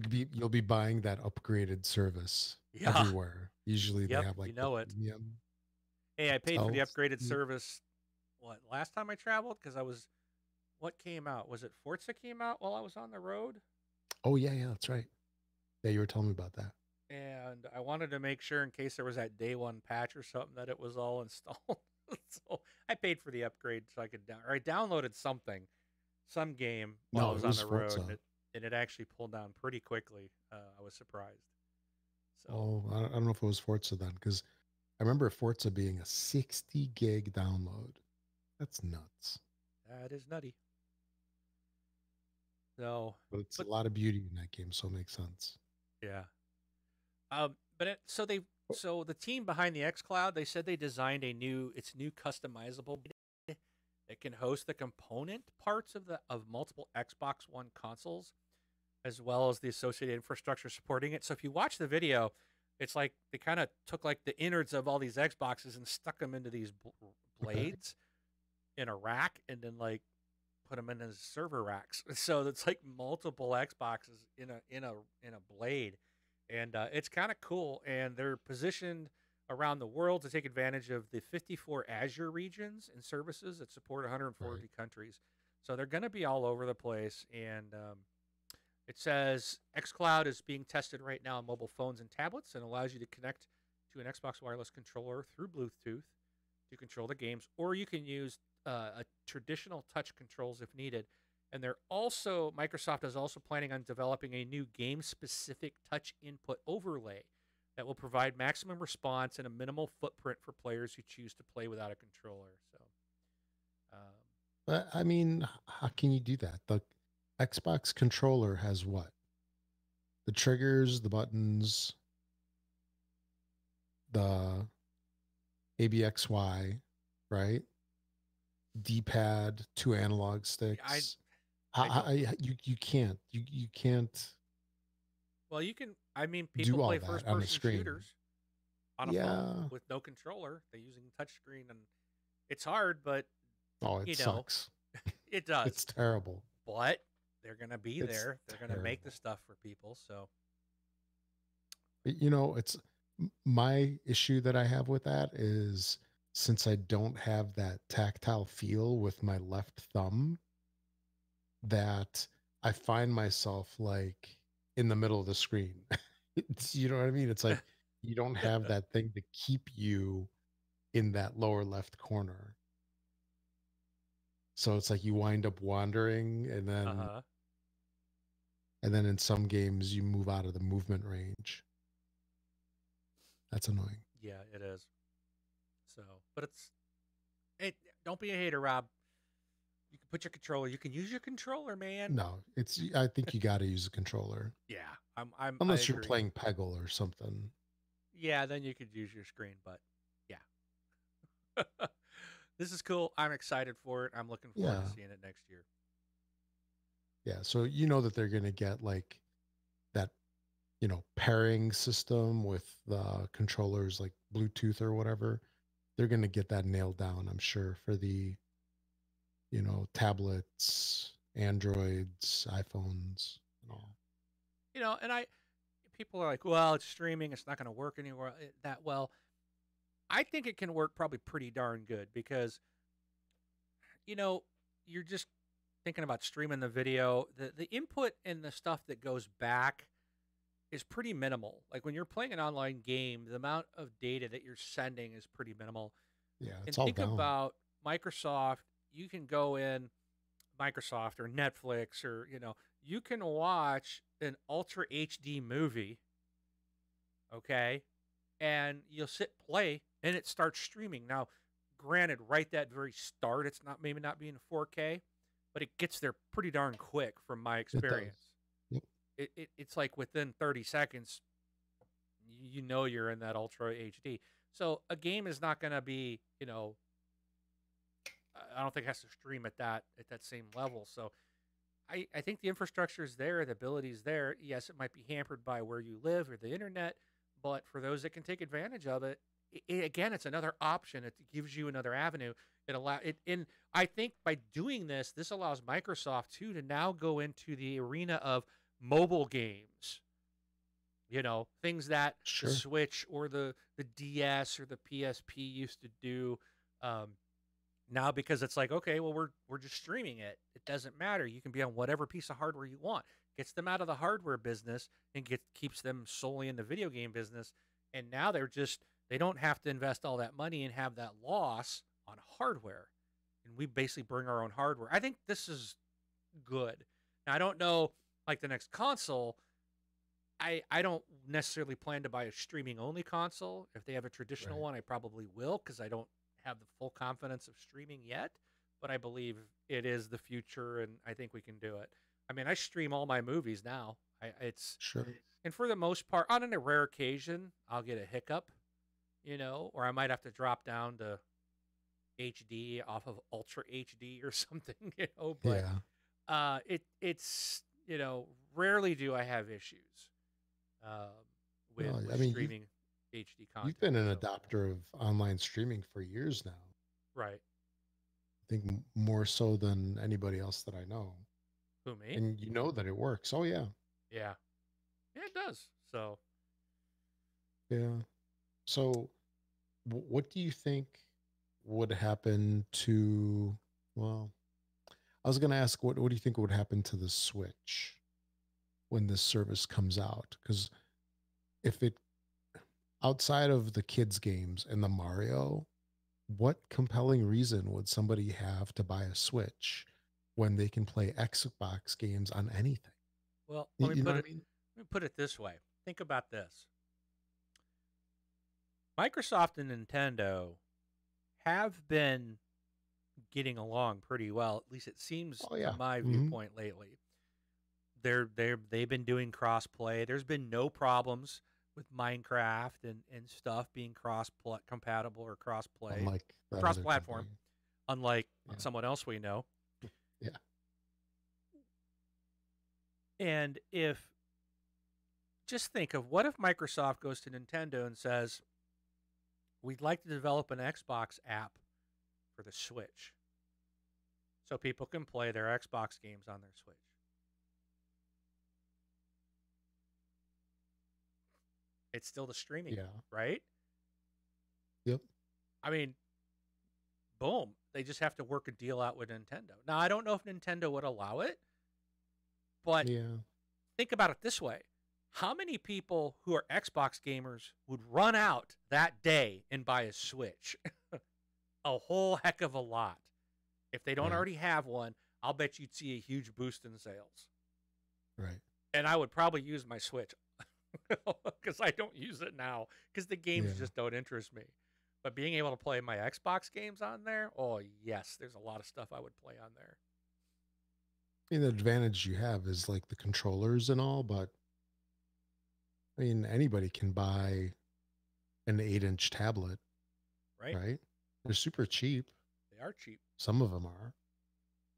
be buying that upgraded service yeah, everywhere. Usually they yep, have like you the know it. premium Hey, I paid for the hotel. upgraded service. What, last time I traveled? Because what came out? Was it Forza came out while I was on the road? Oh yeah, yeah, that's right. Yeah, you were telling me about that. And I wanted to make sure in case there was that day one patch or something that it was all installed. So I paid for the upgrade so I could or I downloaded some game while I No, was it on was the road, and Forza. it actually pulled down pretty quickly. I was surprised. So Oh, I don't know if it was Forza then, because I remember Forza being a 60 gig download. That's nuts. that is nutty. So, But it's a but lot of beauty in that game, so it makes sense. yeah. So the team behind the XCloud, they said they designed it's new customizable that can host the component parts of multiple Xbox One consoles, as well as the associated infrastructure supporting it. So if you watch the video, it's like they kind of took like the innards of all these Xboxes and stuck them into these Okay. blades in a rack, and then like put them in as server racks. So it's like multiple Xboxes in a blade, and it's kind of cool. And they're positioned around the world to take advantage of the 54 Azure regions and services that support 140 Right. countries. So they're going to be all over the place. And it says xCloud is being tested right now on mobile phones and tablets and allows you to connect to an Xbox wireless controller through Bluetooth to control the games, or you can use a traditional touch controls if needed. And Microsoft is also planning on developing a new game-specific touch input overlay that will provide maximum response and a minimal footprint for players who choose to play without a controller. So, um, But I mean, how can you do that? The Xbox controller has what? The triggers, the buttons, the ABXY, right? D-pad, two analog I sticks. I don't. You can't you can't Well, you can. I mean, people do all play that on a first-person screen. shooters on a phone Yeah. with no controller. They're using touchscreen, and it's hard, but Oh, it you know, sucks. it does. It's terrible. But they're gonna be It's there. They're gonna make the terrible. stuff for people. So, It's my issue that I have with that is since I don't have that tactile feel with my left thumb, that I find myself like in the middle of the screen. You know what I mean? It's like you don't have that thing to keep you in that lower left corner. So it's like you wind up wandering uh huh. and then in some games you move out of the movement range. That's annoying. Yeah, it is. So, but it. Don't be a hater, Rob. You can put your controller. You can use your controller, man. No, I think you got to use a controller Yeah, I unless you're agree. playing Peggle or something. Yeah, then you could use your screen, but yeah. This is cool. I'm excited for it. I'm looking forward to Yeah. seeing it next year. Yeah, so you know that they're going to get like that, pairing system with the controllers like Bluetooth or whatever. They're going to get that nailed down, I'm sure, for the, tablets, Androids, iPhones, and all. And people are like, well, it's streaming. It's not going to work anywhere that well. I think it can work probably pretty darn good because, you know, you're just thinking about streaming the video. The input and the stuff that goes back is pretty minimal. Like when you're playing an online game, the amount of data that you're sending is pretty minimal. Yeah, And it's all think down. about Microsoft. You can go in Microsoft or Netflix or, you can watch an Ultra HD movie, okay? and you'll sit play and it starts streaming. Now, granted, right that very start, it's not maybe not being 4K, but it gets there pretty darn quick from my It does. experience. Yep. It's like within 30 seconds, you know you're in that Ultra HD. So a game is not going to be, I don't think it has to stream at that same level. So I think the infrastructure is there, the ability is there. Yes, it might be hampered by where you live or the internet, but for those that can take advantage of it, again, it's another option. It gives you another avenue. And I think by doing this, this allows Microsoft too to now go into the arena of mobile games. Things that the Sure. Switch or the DS or the PSP used to do. Um, Now because it's like, okay, well we're just streaming it. It doesn't matter. You can be on whatever piece of hardware you want. Gets them out of the hardware business and keeps them solely in the video game business. And now they don't have to invest all that money and have that loss on hardware. And we basically bring our own hardware. I think this is good. Now I don't know like the next console. I don't necessarily plan to buy a streaming only console. If they have a traditional Right. one, I probably will because I don't have the full confidence of streaming yet. But I believe it is the future, and I think we can do it. I mean, I stream all my movies now. It's Sure. and for the most part, on a rare occasion, I'll get a hiccup, or I might have to drop down to HD off of Ultra HD or something, But Yeah. it's rarely do I have issues um, with No, I with mean, streaming HD you've content. been an So adopter of online streaming for years now. right, I think more so than anybody else that I know. who me? And you know that it works. Oh yeah. Yeah, yeah, it does. So Yeah. So what do you think would happen to, well, I was going to ask what do you think would happen to the Switch when this service comes out? Cuz if it outside of the kids games and the Mario, what compelling reason would somebody have to buy a Switch when they can play Xbox games on anything? well, You know what I mean? let me put it this way. Think about this: Microsoft and Nintendo have been getting along pretty well. At least it seems Oh from yeah. my Hmm. viewpoint lately. They've been doing cross play. There's been no problems with Minecraft and stuff being compatible or cross play Unlike or that cross other platform, company. unlike Yeah. someone else we know. Yeah. And if just think of what if Microsoft goes to Nintendo and says, "We'd like to develop an Xbox app for the Switch so people can play their Xbox games on their Switch." It's still the streaming, Yeah. right? Yep. I mean, boom. They just have to work a deal out with Nintendo. Now, I don't know if Nintendo would allow it, but Yeah. think about it this way. How many people who are Xbox gamers would run out that day and buy a Switch? A whole heck of a lot. If they don't Right. already have one, I'll bet you'd see a huge boost in sales. Right. And I would probably use my Switch because I don't use it now because the games Yeah. just don't interest me. But being able to play my Xbox games on there, oh, yes, there's a lot of stuff I would play on there. I mean, the advantage you have is like the controllers and all, but I mean, anybody can buy an 8-inch tablet, Right? right? They're super cheap. They are cheap. Some of them are.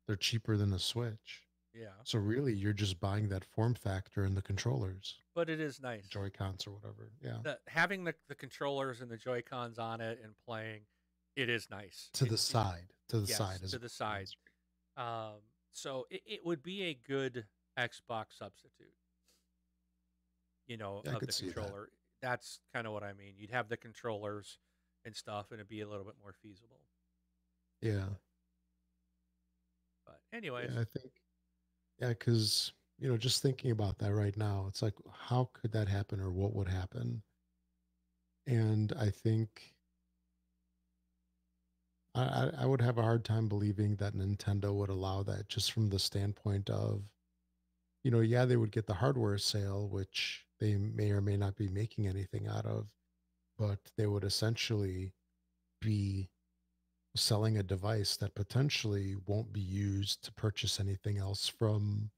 They're cheaper than a Switch. Yeah. So really, you're just buying that form factor and the controllers, But it is nice. Joy Cons or whatever. Yeah. Having the controllers and the Joy-Cons on it and playing, it is nice. To the side. To the Yes, side. As to the side. So it would be a good Xbox substitute, Yeah, I of could the see that. controller. That's kind of what I mean. You'd have the controllers and stuff, and it'd be a little bit more feasible. Yeah. But anyways, Yeah, I think. Yeah, because just thinking about that right now, it's like, how could that happen, or what would happen? And I think I would have a hard time believing that Nintendo would allow that, just from the standpoint of, yeah, they would get the hardware sale, which they may or may not be making anything out of. but they would essentially be selling a device that potentially won't be used to purchase anything else from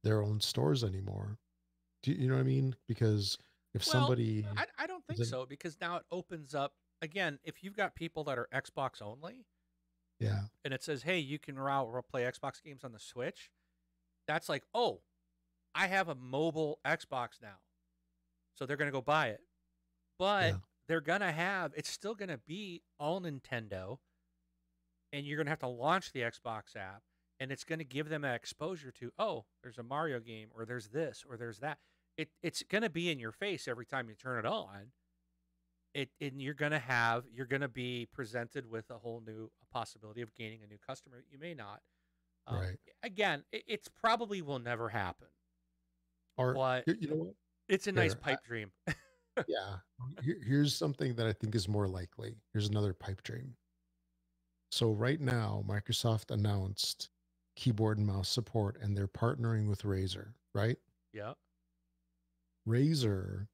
their own stores anymore. Do you know what I mean? Because if Well, somebody I don't is think so, because now it opens up again. If you've got people that are Xbox only, yeah, and it says, "Hey, you can now play Xbox games on the Switch," that's like, "Oh, I have a mobile Xbox now," so they're gonna go buy it. But yeah, they're gonna have it's still gonna be all Nintendo, and you're gonna have to launch the Xbox app, and it's gonna give them that exposure to, oh, there's a Mario game, or there's this, or there's that. It's gonna be in your face every time you turn it on. And you're gonna be presented with a whole new possibility of gaining a new customer that you may not. right. Again, it's probably will never happen, Or but you know what? it's a nice Here, pipe dream. yeah. Here's something that I think is more likely. Here's another pipe dream. So right now, Microsoft announced keyboard and mouse support, and they're partnering with Razer, right? Yeah. Razer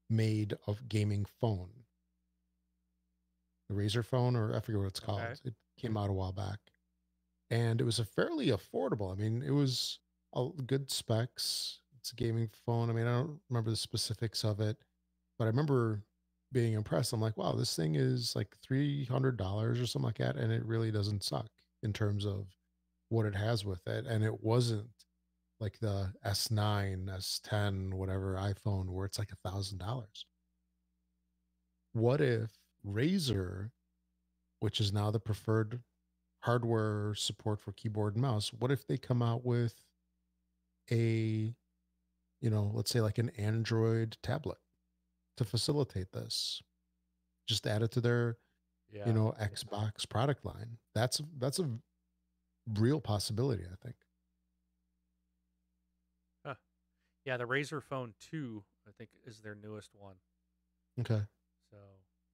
made a gaming phone, the Razer phone, or I forget what it's Okay. called. It came out a while back, and it was a fairly affordable. I mean, it was good specs. It's a gaming phone. I mean, I don't remember the specifics of it, but I remember being impressed. I'm like, wow, this thing is like $300 or something like that, and it really doesn't suck in terms of what it has with it. And it wasn't like the S9, S10, whatever iPhone where it's like $1,000. What if Razer, which is now the preferred hardware support for keyboard and mouse, what if they come out with a, let's say like an Android tablet to facilitate this? Just add it to their, Yeah. Xbox product line. That's a real possibility, I think. Huh. Yeah, the Razer Phone 2, I think, is their newest one. Okay. So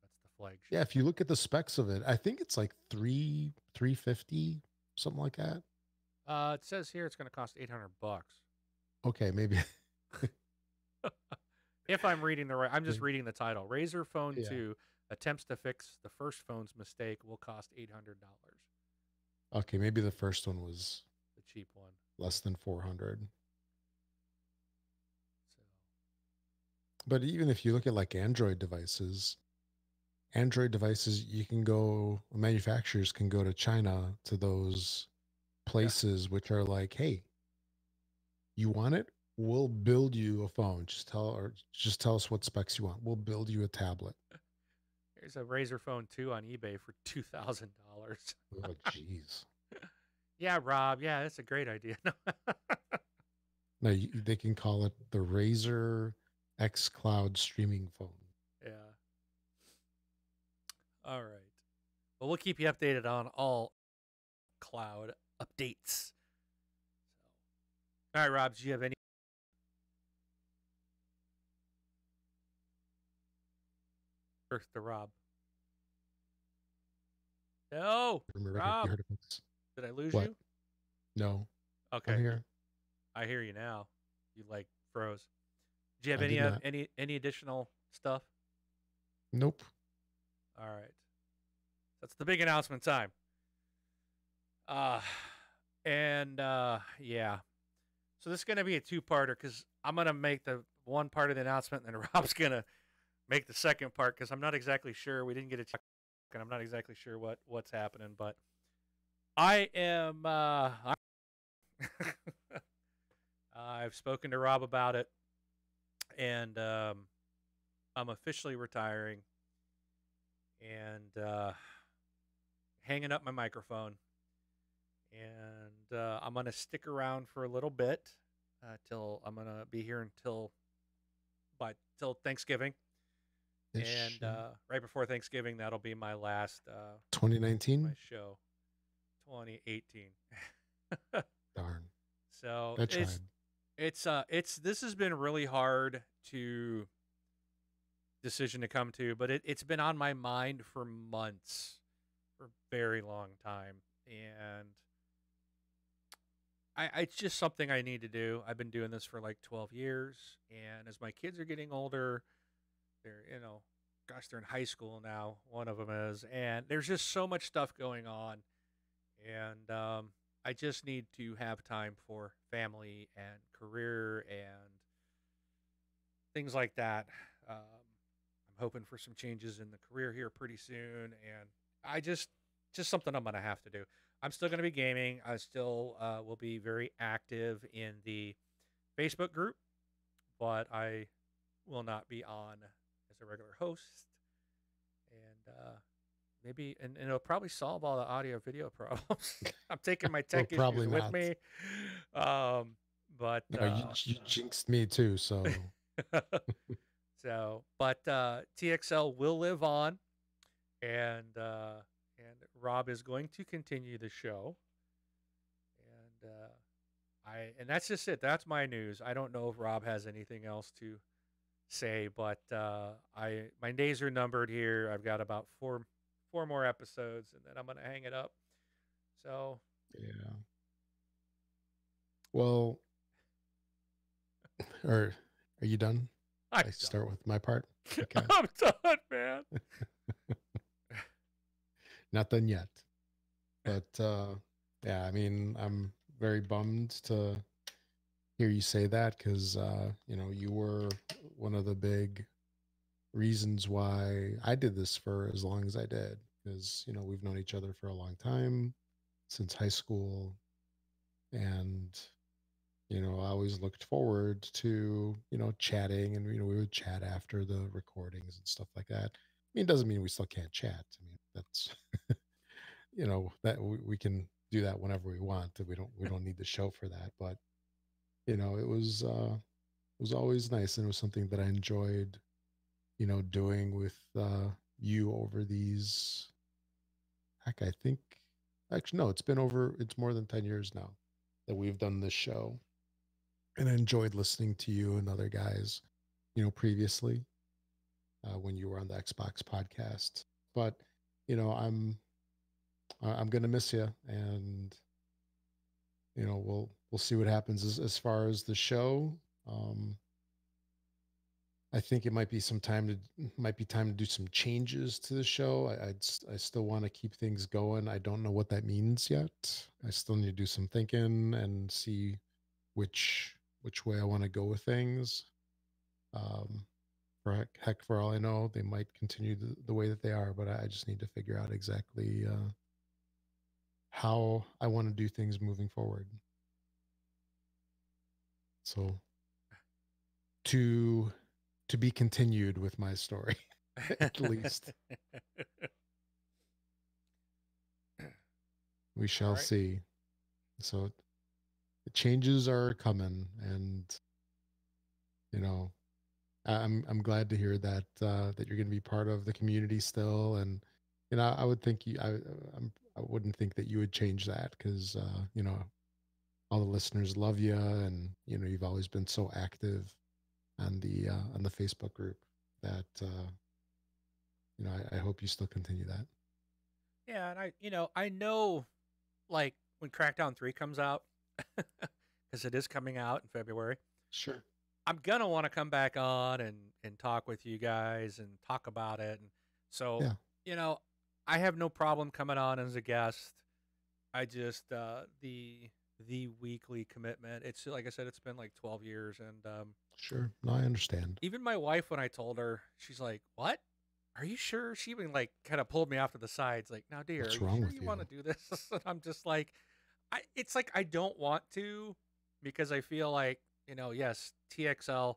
that's the Yeah, flagship. if you look at the specs of it, I think it's like 350, something like that. It says here it's going to cost $800. Okay, maybe. If I'm reading the right, I'm just reading the title. Razer Phone Yeah. 2 attempts to fix the first phone's mistake, will cost $800. Okay, maybe the first one was The cheap one. less than 400. So But even if you look at like Android devices, you can go, manufacturers can go to China to those yeah, places which are like, hey, you want it? We'll build you a phone. Just tell us what specs you want. We'll build you a tablet. here's a Razer Phone 2 on eBay for $2,000. Oh, jeez. Yeah, Rob. Yeah, that's a great idea. No, they can call it the Razer XCloud streaming phone. Yeah. All right. Well, we'll keep you updated on all cloud updates. All right, Rob. Do you have any? Earth to Rob. No, You Rob. heard of this? Did I lose What? you? No, I'm Okay, here. I hear you now. You like froze. Do you have I did not. any additional stuff? Nope. All right. That's the big announcement time. Uh and yeah. So this is gonna be a two-parter, because I'm gonna make the one part of the announcement, and then Rob's gonna make the second part, because I'm not exactly sure. We didn't get a check, and I'm not exactly sure what's happening, but I am I've spoken to Rob about it, and I'm officially retiring, and hanging up my microphone, and I'm gonna stick around for a little bit, till I'm gonna be here till Thanksgiving, Ish. and right before Thanksgiving, that'll be my last my 2019. show, 2018. Darn. So I tried. it's this has been really hard to decision to come to, but it's been on my mind for months, for a very long time, and it's just something I need to do. I've been doing this for like 12 years, and as my kids are getting older, they're gosh, they're in high school now. One of them is, and there's just so much stuff going on, and I just need to have time for family and career and things like that. I'm hoping for some changes in the career here pretty soon, and I just something I'm gonna have to do. I'm still gonna be gaming. I still will be very active in the Facebook group, but I will not be on as a regular host. And maybe, and it'll probably solve all the audio video problems. I'm taking my Well, tech issues probably with not. me. Um, but No, you jinxed me too. So but TXL will live on, and Rob is going to continue the show, and and that's just it. That's my news. I don't know if Rob has anything else to say, but my days are numbered here. I've got about four more episodes, and then I'm gonna hang it up. So yeah. Well, are you done? I'm I start with my part. Okay. I'm done, man. Not done yet. But yeah, I mean, I'm very bummed to hear you say that because you were one of the big reasons why I did this for as long as I did. Because we've known each other for a long time, since high school, and I always looked forward to chatting, and we would chat after the recordings and stuff like that. I mean, it doesn't mean we still can't chat. I mean, that's that we can do that whenever we want. We don't need the show for that. But it was always nice, and it was something that I enjoyed doing with you over these. Heck, I think actually no, it's more than 10 years now that we've done this show, and I enjoyed listening to you and other guys previously when you were on the Xbox podcast. But I'm gonna miss you, and we'll see what happens as far as the show. Um, I think it might be time to do some changes to the show. I still want to keep things going. I don't know what that means yet. I still need to do some thinking and see which way I want to go with things. Um, for all I know, they might continue the way that they are, but I just need to figure out exactly how I want to do things moving forward. So to be continued with my story, at least. We shall see. So the changes are coming, and I'm glad to hear that that you're going to be part of the community still, and I would think I wouldn't think that you would change that because all the listeners love you, and you've always been so active on the Facebook group that I hope you still continue that. Yeah, and I know, like when Crackdown 3 comes out, because it is coming out in February. Sure. I'm gonna want to come back on and talk with you guys and talk about it. And so, Yeah. I have no problem coming on as a guest. I just the weekly commitment. It's like I said, it's been like 12 years, and Sure. No, I understand. even my wife, when I told her, she's like, "What? Are you sure?" She even like kind of pulled me off to the sides, like, "Now, dear, What's are you wrong sure with you you? want to do this?" And I'm just like, it's like I don't want to because I feel like yes, TXL.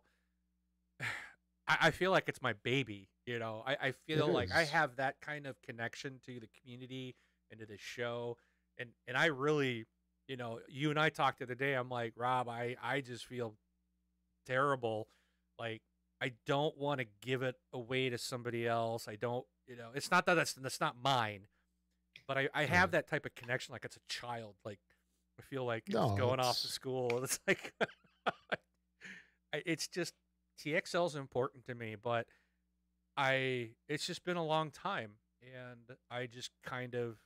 I feel like it's my baby. I It feel like I is. have that kind of connection to the community and to the show, and I really, you and I talked the other day. I'm like, Rob, I just feel terrible. Like I don't want to give it away to somebody else. I don't, it's not that that's not mine, but I have Right. that type of connection. Like it's a child. Like I feel like it's No, going off to it's school. It's like it's just TXL is important to me, but it's just been a long time, and I just kind of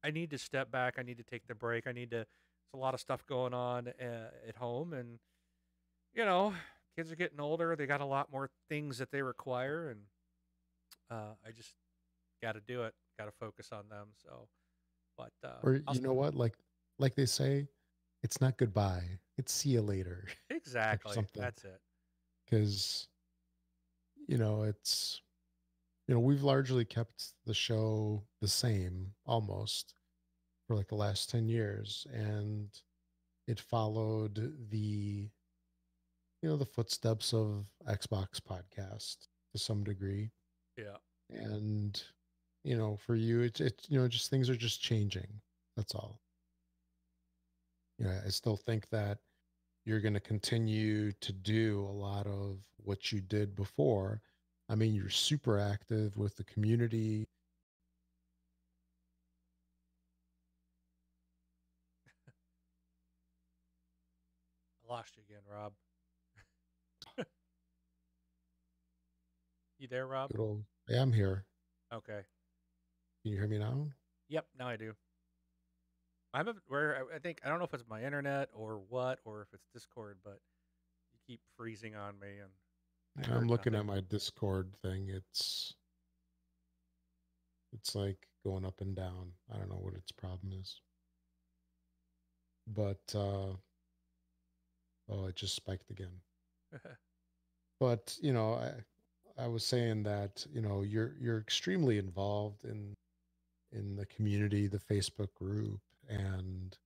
I need to step back. I need to take the break. There's a lot of stuff going on at home, and you know, kids are getting older. They got a lot more things that they require, and I just got to do it. Got to focus on them. So, but Or I'll you know what? Like they say, it's not goodbye. It's see you later or exactly. something. That's it. Because, it's we've largely kept the show the same almost for like the last 10 years. And it followed the footsteps of Xbox podcast to some degree. Yeah. And, for you, it's just things are just changing. That's all. I still think that you're going to continue to do a lot of what you did before. I mean, you're super active with the community. I lost you again, Rob. You there, Rob? Good old, yeah, I'm here. Okay. Can you hear me now? Yep. Now I do. I'm a, where I think I don't know if it's my internet or what, or if it's Discord, but you keep freezing on me, and I I'm heard looking nothing. at my Discord thing. It's like going up and down. I don't know what its problem is. But oh, it just spiked again. But, I was saying that, you're extremely involved in the community, the Facebook group, and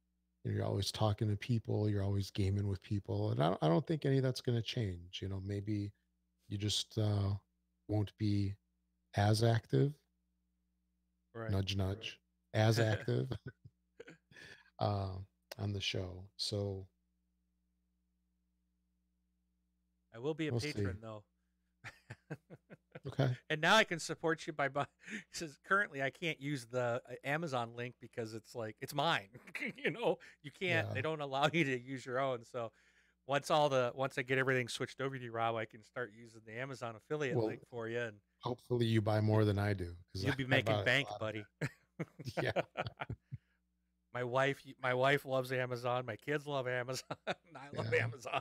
you're always talking to people, you're always gaming with people, and I don't think any of that's going to change. Maybe you just won't be as active, Right. nudge nudge, as active uh, on the show. So I will be a we'll see. patron though. Okay. And now I can support you by buying. Says currently I can't use the Amazon link because it's like it's mine. You can't. Yeah. They don't allow you to use your own. So once I get everything switched over to you, Rob, I can start using the Amazon affiliate Well, link for you, and hopefully you buy more than I do because you'll be I making bought a bank, lot of buddy. that. Yeah. My wife loves Amazon. My kids love Amazon. I love Yeah. Amazon.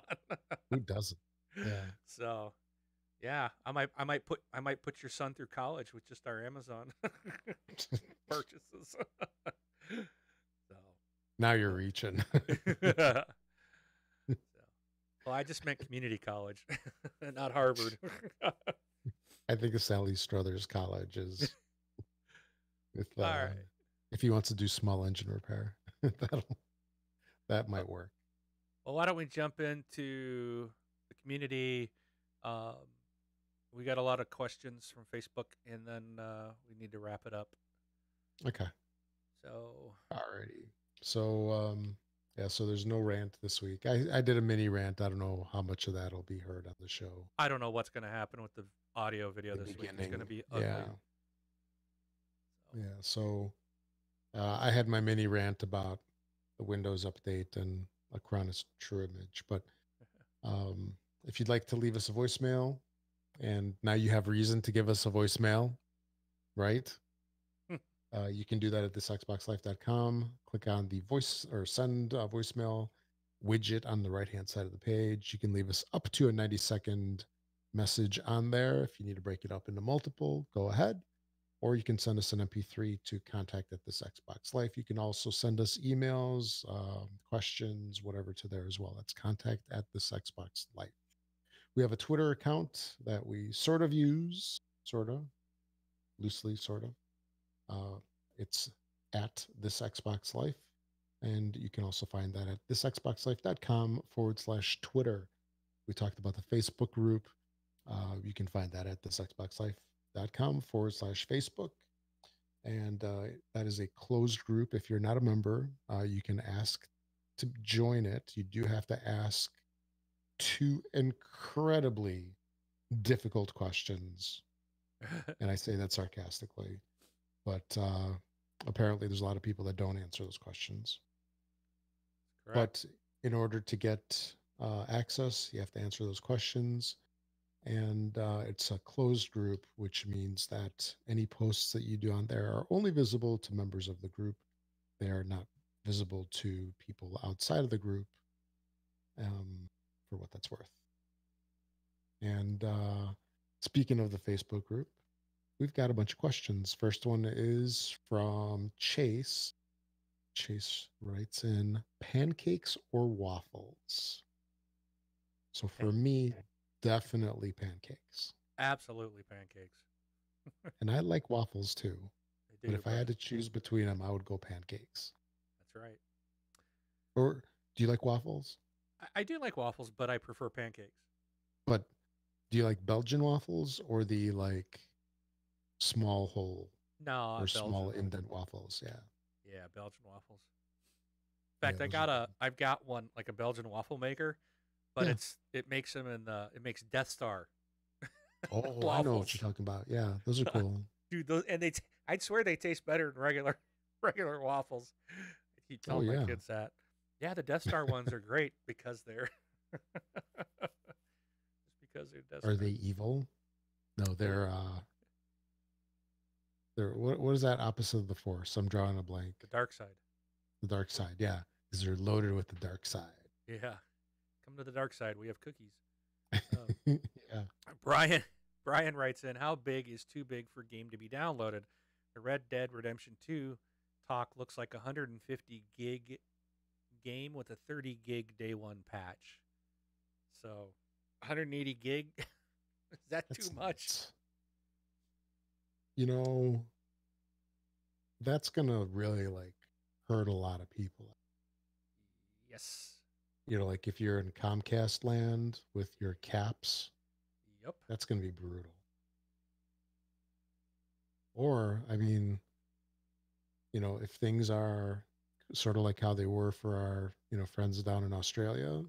Who doesn't? Yeah. So yeah, I might put your son through college with just our Amazon purchases. So, Now you're reaching. so, well, I just meant community college, not Harvard. I think it's Sally Struthers College is if All right. if he wants to do small engine repair. That'll that Well, might work. well, why don't we jump into the community? Um, we got a lot of questions from Facebook, and then we need to wrap it up. Okay. So, Alrighty. So yeah, so there's no rant this week. I did a mini rant. I don't know how much of that'll be heard on the show. I don't know what's going to happen with the audio video The this week. It's going to beginning. be Yeah. ugly. Yeah. So I had my mini rant about the Windows update and Acronis True Image. But um, if you'd like to leave us a voicemail, and now you have reason to give us a voicemail, right? So, You can do that at thisxboxlife.com. Click on the voice or send a voicemail widget on the right hand side of the page. You can leave us up to a 90-second message on there. If you need to break it up into multiple, go ahead. Or you can send us an MP3 to contact at this Xbox Life. You can also send us emails, questions, whatever to there as well. That's contact at this Xbox Life. We have a Twitter account that we sort of use, sort of, loosely, sort of. It's at this Xbox Life. And you can also find that at thisxboxlife.com/Twitter. We talked about the Facebook group. You can find that at thisxboxlife.com/Facebook. And that is a closed group. If you're not a member, you can ask to join it. You do have to ask two incredibly difficult questions. And I say that sarcastically. But apparently, there's a lot of people that don't answer those questions. correct. But in order to get access, you have to answer those questions. And it's a closed group, which means that any posts that you do on there are only visible to members of the group. They are not visible to people outside of the group, for what that's worth. And speaking of the Facebook group, we've got a bunch of questions. First one is from Chase. Chase writes in pancakes or waffles. So for me, definitely pancakes. Absolutely pancakes. And I like waffles too. They But do, if I but had to choose between them, I would go pancakes. that's right. Or do you like waffles? I do like waffles, but I prefer pancakes. But do you like Belgian waffles or the like small hole No, or Belgian. small indent waffles? Yeah. Yeah, Belgian waffles. In Yeah, fact, those are good. I've got one like a Belgian waffle maker, but Yeah. it makes them in the it makes Death Star Oh, I know what you're waffles. talking about. Yeah, those are cool. Dude, those and I'd swear they taste better than regular waffles. I keep Oh telling my yeah. kids that. Yeah, the Death Star ones are great because they're just because they're Death Are Star. they evil? No, Nope. they're what is that opposite of the force? I'm drawing a blank. The dark side. The dark side, yeah. Because they're loaded with the dark side. Yeah. Come to the dark side. We have cookies. Um, Yeah. Brian Brian writes in, how big is too big for game to be downloaded? The Red Dead Redemption 2 talk looks like a 150 gig game with a 30 gig day one patch. So 180 gig? Is that too That's much? nuts. You know, that's gonna really like hurt a lot of people. Yes. Like if you're in Comcast land with your caps, Yep. that's gonna be brutal. Or, I mean, if things are sort of like how they were for our, friends down in Australia.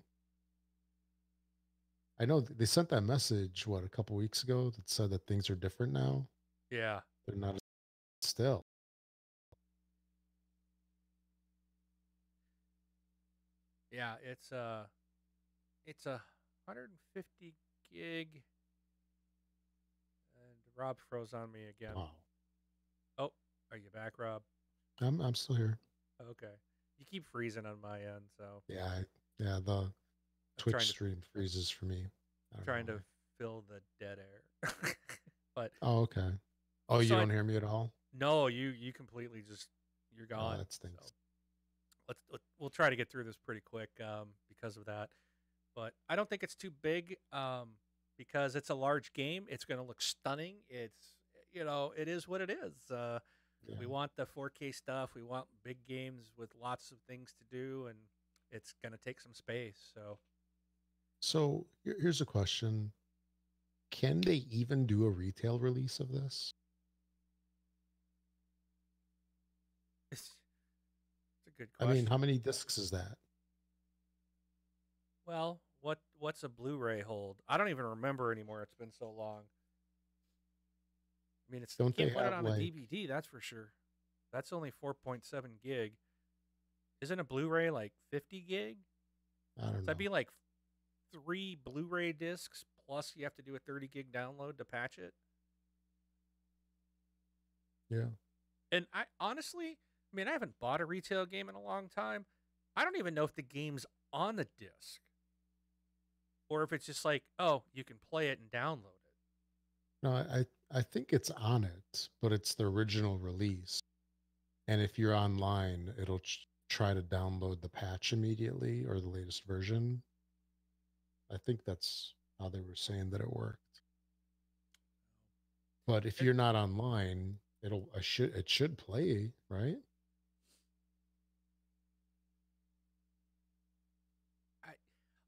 I know they sent that message, what, a couple weeks ago that said that things are different now. Yeah. They're not still. Yeah, it's a 150 gig and Rob froze on me again. Wow. Oh, are you back, Rob? I'm still here. Okay. You keep freezing on my end, so Yeah, yeah, the I'm Twitch stream freezes for me. I don't know trying to why. fill the dead air. But Oh, okay. Oh, you so don't hear me at all? no, you completely just you're Oh, gone. that So stinks. we'll try to get through this pretty quick because of that. But I don't think it's too big because it's a large game. It's going to look stunning. It is what it is. Yeah. We want the 4K stuff. We want big games with lots of things to do, and it's going to take some space. So here's a question. Can they even do a retail release of this? It's a good I mean, how question. many discs is that? Well, what's a Blu-ray hold? I don't even remember anymore. It's been so long. I mean, you Don't they can't put it have on a like, DVD, that's for sure. That's only 4.7 gig. Isn't a Blu-ray like 50 gig? I don't So that'd know. be like 3 Blu-ray discs plus you have to do a 30 gig download to patch it. Yeah. And I honestly, I mean, I haven't bought a retail game in a long time. I don't even know if the game's on the disc or if it's just like, oh, you can play it and download it. No, I think it's on it, but it's the original release. And if you're online, it'll try to download the patch immediately or the latest version. I think that's how they were saying that it worked. But if And you're not online, it should play, right? I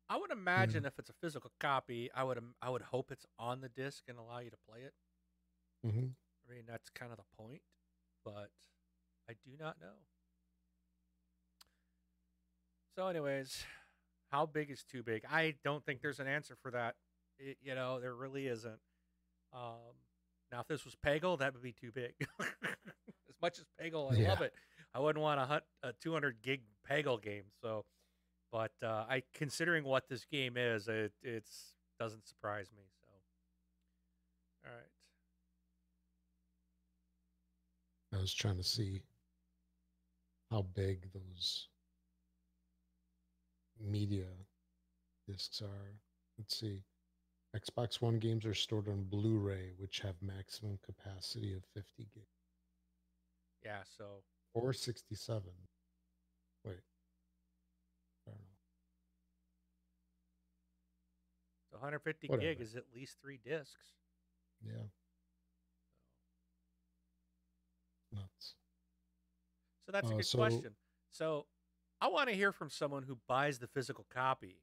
I would Yeah. imagine if it's a physical copy, I would hope it's on the disc and allow you to play it. Hmm. I mean, that's kind of the point, but I do not know. So, anyways, how big is too big? I don't think there's an answer for that. There really isn't. Um, Now, if this was Peggle, that would be too big. As much as Peggle, I Yeah. love it. I wouldn't want a 200 gig Peggle game. So, but I considering what this game is, it's doesn't surprise me. So, all right. I was trying to see how big those media discs are. Let's see. Xbox One games are stored on Blu-ray, which have maximum capacity of 50 gig Yeah, so or 67. Wait, I don't know. 150 gig Whatever. is at least 3 discs. Yeah, nuts. So that's a good So question. So I want to hear from someone who buys the physical copy.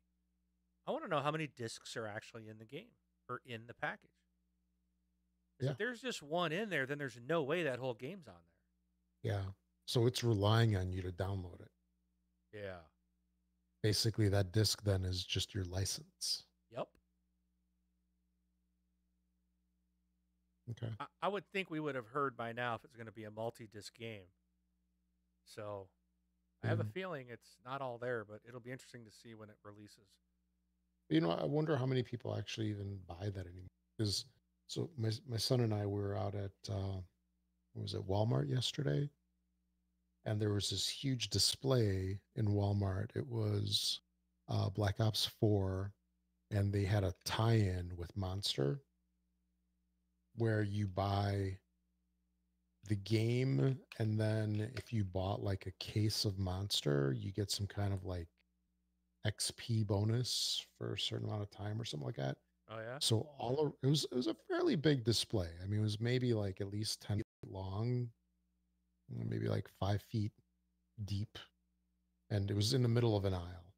I want to know how many discs are actually in the game or in the package. Because yeah, if there's just one in there, then there's no way that whole game's on yeah. So it's relying on you to download it. there. Yeah. Basically, that disc then is just your license. Yep. Okay. I would think we would have heard by now if it's going to be a multi-disc game. So I have a Mm. feeling it's not all there, but it'll be interesting to see when it releases. I wonder how many people actually even buy that anymore. Because so my son and I were out at what was it, Walmart yesterday, and there was this huge display in Walmart. It was Black Ops 4, and they had a tie-in with Monster where you buy the game, and then if you bought like a case of Monster, you get some kind of like XP bonus for a certain amount of time or something like that. Oh yeah. So it was a fairly big display. I mean, it was maybe like at least 10 feet long, maybe like 5 feet deep, and it was in the middle of an aisle.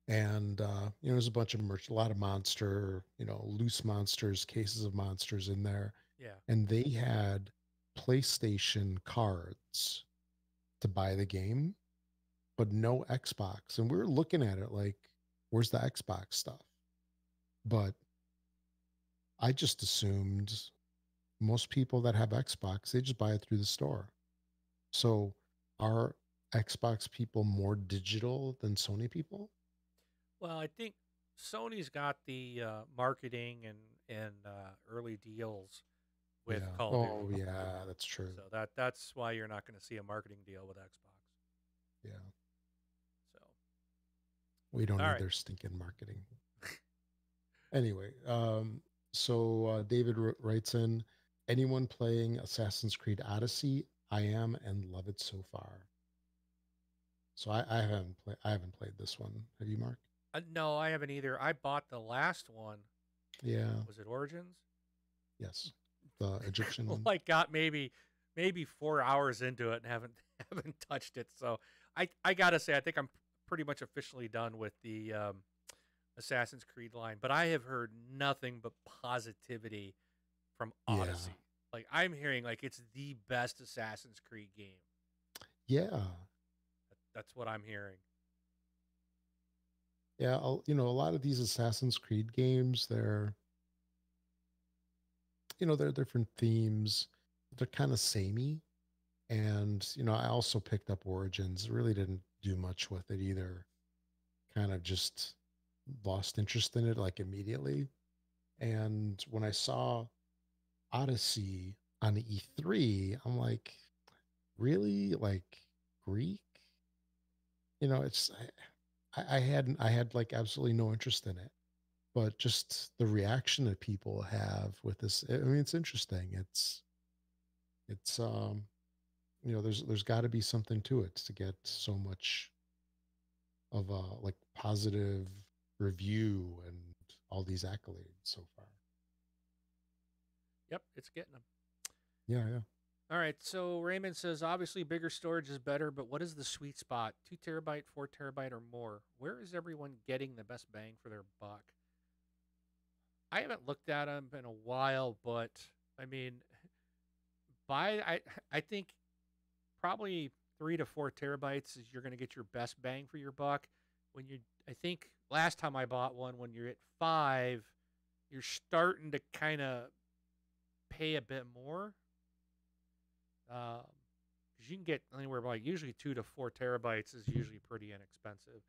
And there's a bunch of merch, a lot of monster, loose monsters, cases of monsters in there, Yeah. and they had PlayStation cards to buy the game, but no Xbox. And we were looking at it like, where's the Xbox stuff? But I just assumed most people that have Xbox, they just buy it through the store. So are Xbox people more digital than Sony people? Well, I think Sony's got the marketing and early deals with Yeah. Call of Oh, Duty. yeah, that's true. So that's why you're not going to see a marketing deal with Xbox. Yeah. So We don't all need right. their stinking marketing. Anyway, so David writes in, anyone playing Assassin's Creed Odyssey? I am and love it so far. So I haven't played this one. Have you, Mark? No, I haven't either. I bought the last one. Yeah. Was it Origins? Yes. The Egyptian one. Like got maybe 4 hours into it and haven't haven't touched it. So I gotta say I think I'm pretty much officially done with the Assassin's Creed line. But I have heard nothing but positivity from Yeah. Odyssey. Like I'm hearing like it's the best Assassin's Creed game. Yeah. That's what I'm hearing. Yeah. A lot of these Assassin's Creed games, they're different themes. They're kind of samey. And, I also picked up Origins. Really didn't do much with it either. Kind of just lost interest in it like immediately. And when I saw Odyssey on the E3, I'm like, really? Like Greek? It's I had like absolutely no interest in it. But just the reaction that people have with this, I mean, it's interesting. It's there's got to be something to it to get so much of a like positive review and all these accolades so far. Yep, it's getting them. Yeah, yeah. All right, so Raymond says obviously bigger storage is better, but what is the sweet spot? 2 terabyte, 4 terabyte, or more? Where is everyone getting the best bang for their buck? I haven't looked at them in a while, but I mean, buy I think probably 3 to 4 terabytes is you're going to get your best bang for your buck. When you, I think last time I bought one, when you're at 5, you're starting to kind of pay a bit more. Because you can get anywhere by usually 2 to 4 terabytes is usually pretty inexpensive.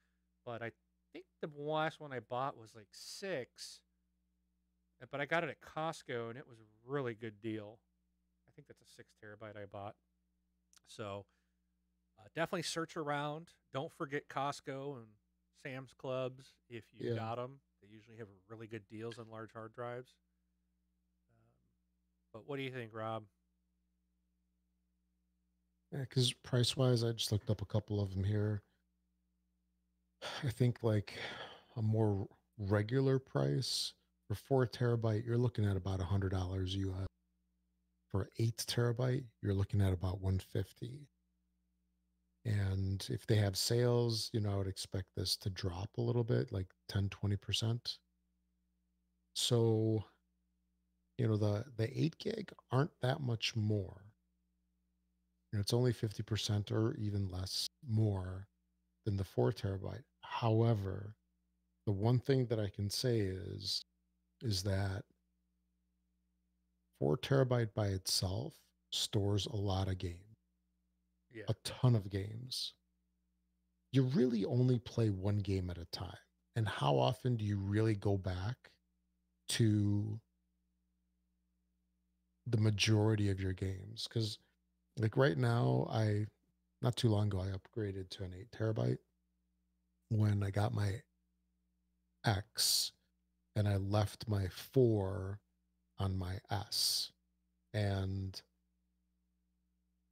But I think the last one I bought was like 6, but I got it at Costco and it was a really good deal. I think that's a 6 terabyte I bought. So definitely search around. Don't forget Costco and Sam's Clubs if you've Yeah. got them. They usually have really good deals on large hard drives. But what do you think, Rob? Yeah, because price wise, I just looked up a couple of them here. I think like a more regular price for 4 terabyte, you're looking at about $100 US. For 8 terabyte, you're looking at about 150. And if they have sales, I would expect this to drop a little bit, like 10-20%. So, the 8 gig aren't that much more. It's only 50% or even less more than the 4 terabyte. However, the one thing that I can say is that 4 terabyte by itself stores a lot of games, Yeah. a ton of games. You really only play one game at a time. And how often do you really go back to the majority of your games? Because like right now, not too long ago, I upgraded to an 8 terabyte when I got my X and I left my 4 on my S. And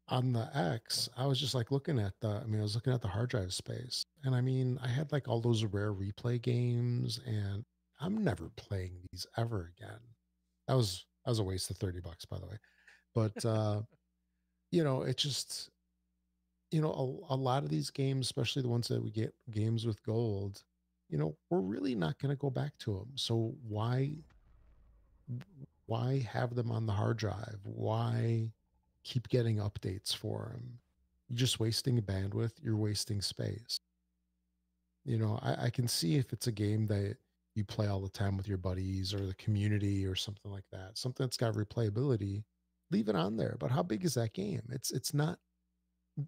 on the X, I was just like I was looking at the hard drive space. And I mean, I had like all those rare replay games, and I'm never playing these ever again. That was a waste of $30, by the way. But it just, a lot of these games, especially the ones that we get games with gold, we're really not going to go back to them. So why have them on the hard drive? Why keep getting updates for them? You're just wasting bandwidth. You're wasting space. I can see if it's a game that you play all the time with your buddies or the community or something like that, something that's got replayability, leave it on there. But how big is that game? It's not,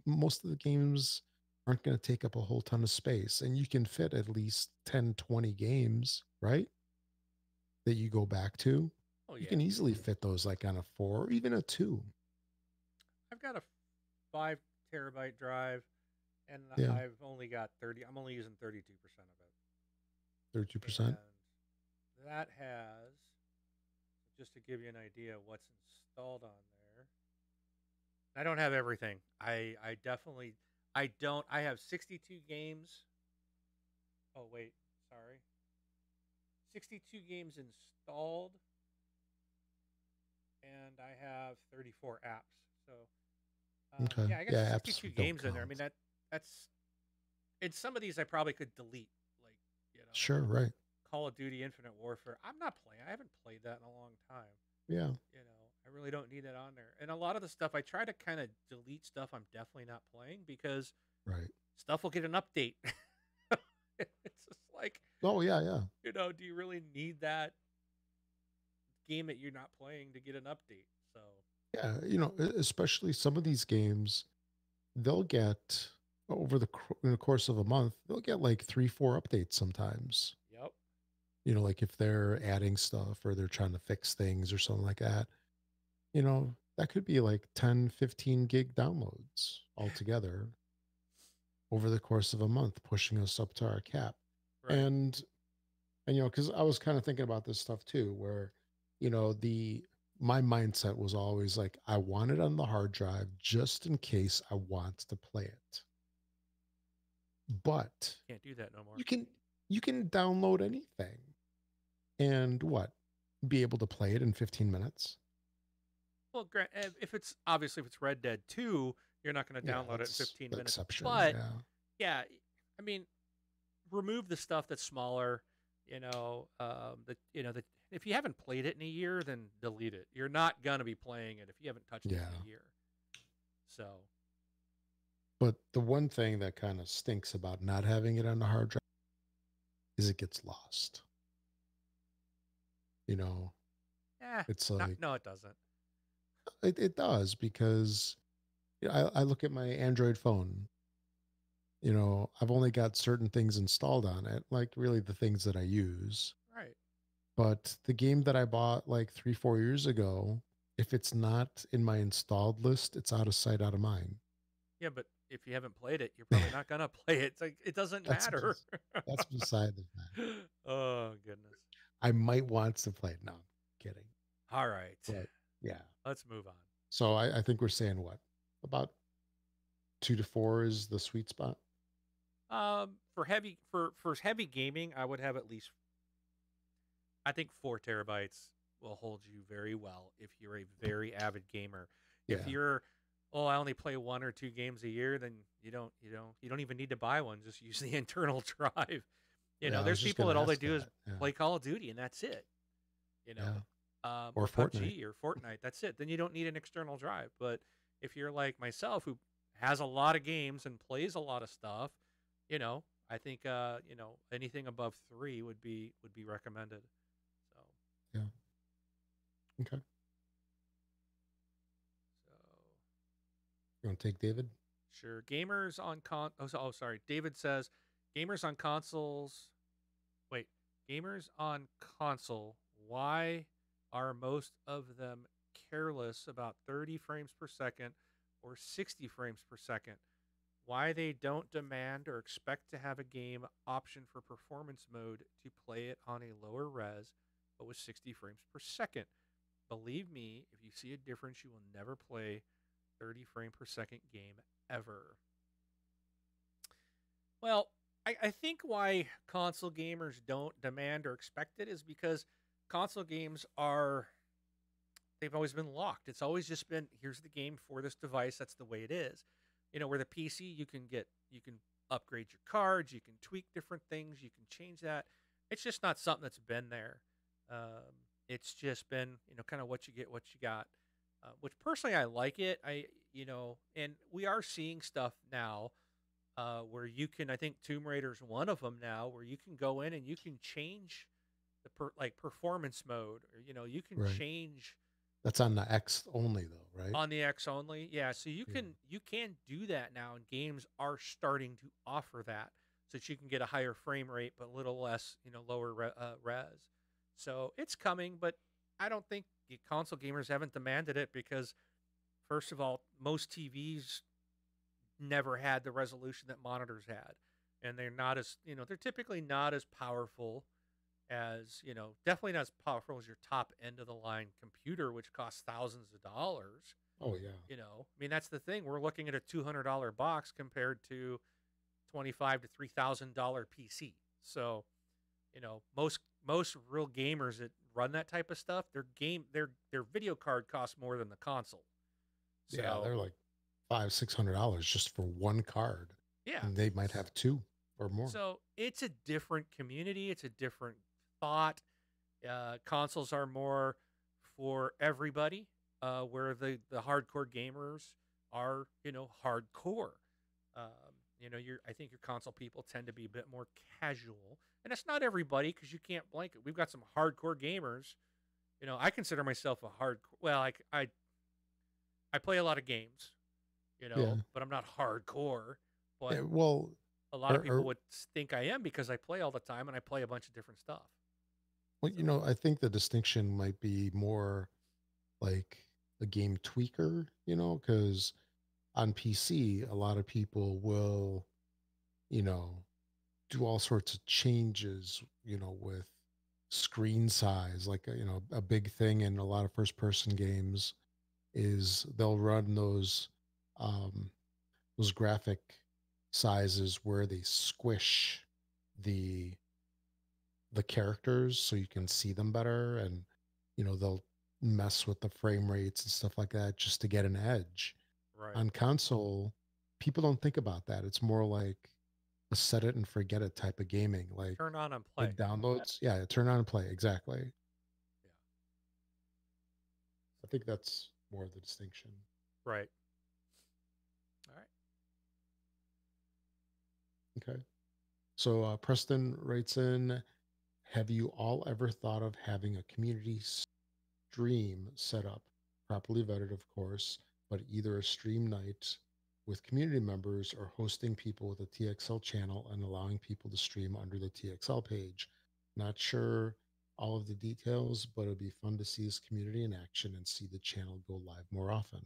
most of the games aren't going to take up a whole ton of space, and you can fit at least 10, 20 games, right? That you go back to. Oh You yeah. can easily fit those like on a 4 or even a 2. I've got a 5 terabyte drive, and Yeah, I've only got 30. I'm only using 32% of it, 32%. and that has, just to give you an idea of what's installed on there. I don't have everything. I definitely I don't. I have 62 games. Oh wait, sorry. 62 games installed, and I have 34 apps. So Okay. yeah, I got Yeah, apps 62 don't games in there. I mean count. that's and some of these I probably could delete, like Sure, right. Call of Duty Infinite Warfare. I'm not playing. I haven't played that in a long time. Yeah, I really don't need that on there. And a lot of the stuff I try to kind of delete stuff I'm definitely not playing because right. stuff will get an update. It's just like, Oh, yeah, yeah. do you really need that game that you're not playing to get an update? So, Yeah, especially some of these games, they'll get over in the course of a month, they'll get like 3, 4 updates sometimes. yep. Like if they're adding stuff or they're trying to fix things or something like that, that could be like 10, 15 gig downloads altogether over the course of a month, pushing us up to our cap. Right. And because I was kind of thinking about this stuff too, where the my mindset was always like I want it on the hard drive just in case I want to play it. But Can't do that no more. you can you can download anything and be able to play it in 15 minutes. Well, if it's obviously if it's Red Dead 2, you're not going to Yeah, download it in that's 15 the minutes. exception. But Yeah. yeah, I mean, remove the stuff that's smaller. That that if you haven't played it in a year, then delete it. You're not gonna be playing it if you haven't touched it Yeah. in a year. So But the one thing that kind of stinks about not having it on the hard drive is it gets lost. You know, yeah, it's not like no, it doesn't. it does because I look at my Android phone. I've only got certain things installed on it, like really the things that I use. Right. But the game that I bought like 3, 4 years ago, if it's not in my installed list, it's out of sight, out of mind. Yeah, but if you haven't played it, you're probably not gonna play it. It's like it doesn't That's matter. that's beside the fact. Oh goodness. I might want to play it. No, I'm kidding. All right, But yeah. let's move on. So I think we're saying what? About 2 to 4 is the sweet spot. For heavy gaming, I would have at least. I think 4 terabytes will hold you very well if you're a very avid gamer. If Yeah. you're, oh, I only play 1 or 2 games a year, then you don't even need to buy one. Just use the internal drive. Yeah, I was There's just people gonna that all they ask do is that. Yeah. play Call of Duty and that's it. Yeah. Or Or Fortnite. PUBG or Fortnite. That's it. Then you don't need an external drive. But if you're like myself, who has a lot of games and plays a lot of stuff, I think anything above 3 would be recommended. So Yeah. Okay. so You want to take David? sure. Gamers on sorry. David says gamers on consoles. Wait, gamers on console. Why are most of them careless about 30 frames per second or 60 frames per second? Why they don't demand or expect to have a game option for performance mode to play it on a lower res but with 60 frames per second? Believe me, if you see a difference, you will never play 30 frame per second game ever. Well, I think why console gamers don't demand or expect it is because console games they've always been locked. It's always just been, here's the game for this device. That's the way it is. Where the PC you can upgrade your cards, you can tweak different things, you can change that. It's just not something that's been there. It's just been kind of what you get, what you got. Which personally I like it. And we are seeing stuff now where you can. I think Tomb Raider's one of them now, where you can go in and you can change like performance mode, or you can Right. change That's on the X only though, right? on the X only. Yeah, so you Yeah. can do that now, and games are starting to offer that, so that you can get a higher frame rate but a little less, lower res. So it's coming, but I don't think the console gamers haven't demanded it because, first of all, most TVs never had the resolution that monitors had, and they're not as they're typically not as powerful as definitely not as powerful as your top end of the line computer, which costs thousands of dollars. Oh yeah. I mean, that's the thing. We're looking at a $200 box compared to $25 to $3,000 PC. So, most real gamers that run that type of stuff, their video card costs more than the console. Yeah, So they're like $500-600 just for one card. yeah, And they might have two or more. so it's a different community. It's a different thought. Consoles are more for everybody, where the hardcore gamers are, hardcore. I think your console people tend to be a bit more casual, and it's not everybody because you can't blanket. We've got some hardcore gamers. I consider myself a hardcore. Well, I play a lot of games, Yeah. but I'm not hardcore. But Yeah, well, a lot of people or would think I am because I play all the time and I play a bunch of different stuff. well, So I think the distinction might be more like a game tweaker, because on PC, a lot of people will, you know, do all sorts of changes, with screen size. Like, a big thing in a lot of first person games is they'll run um, those graphic sizes where they squish the the characters so you can see them better, and they'll mess with the frame rates and stuff like that just to get an edge. right, On console, people don't think about that. It's more like a set it and forget it type of gaming, turn on and like play. downloads. Yeah, turn on and play. Exactly. Yeah, I think that's more of the distinction. right. All right. Okay. So Preston writes in, have you all ever thought of having a community stream set up, properly vetted, of course, but either a stream night with community members or hosting people with a TXL channel and allowing people to stream under the TXL page? Not sure all of the details, but it'd be fun to see this community in action and see the channel go live more often.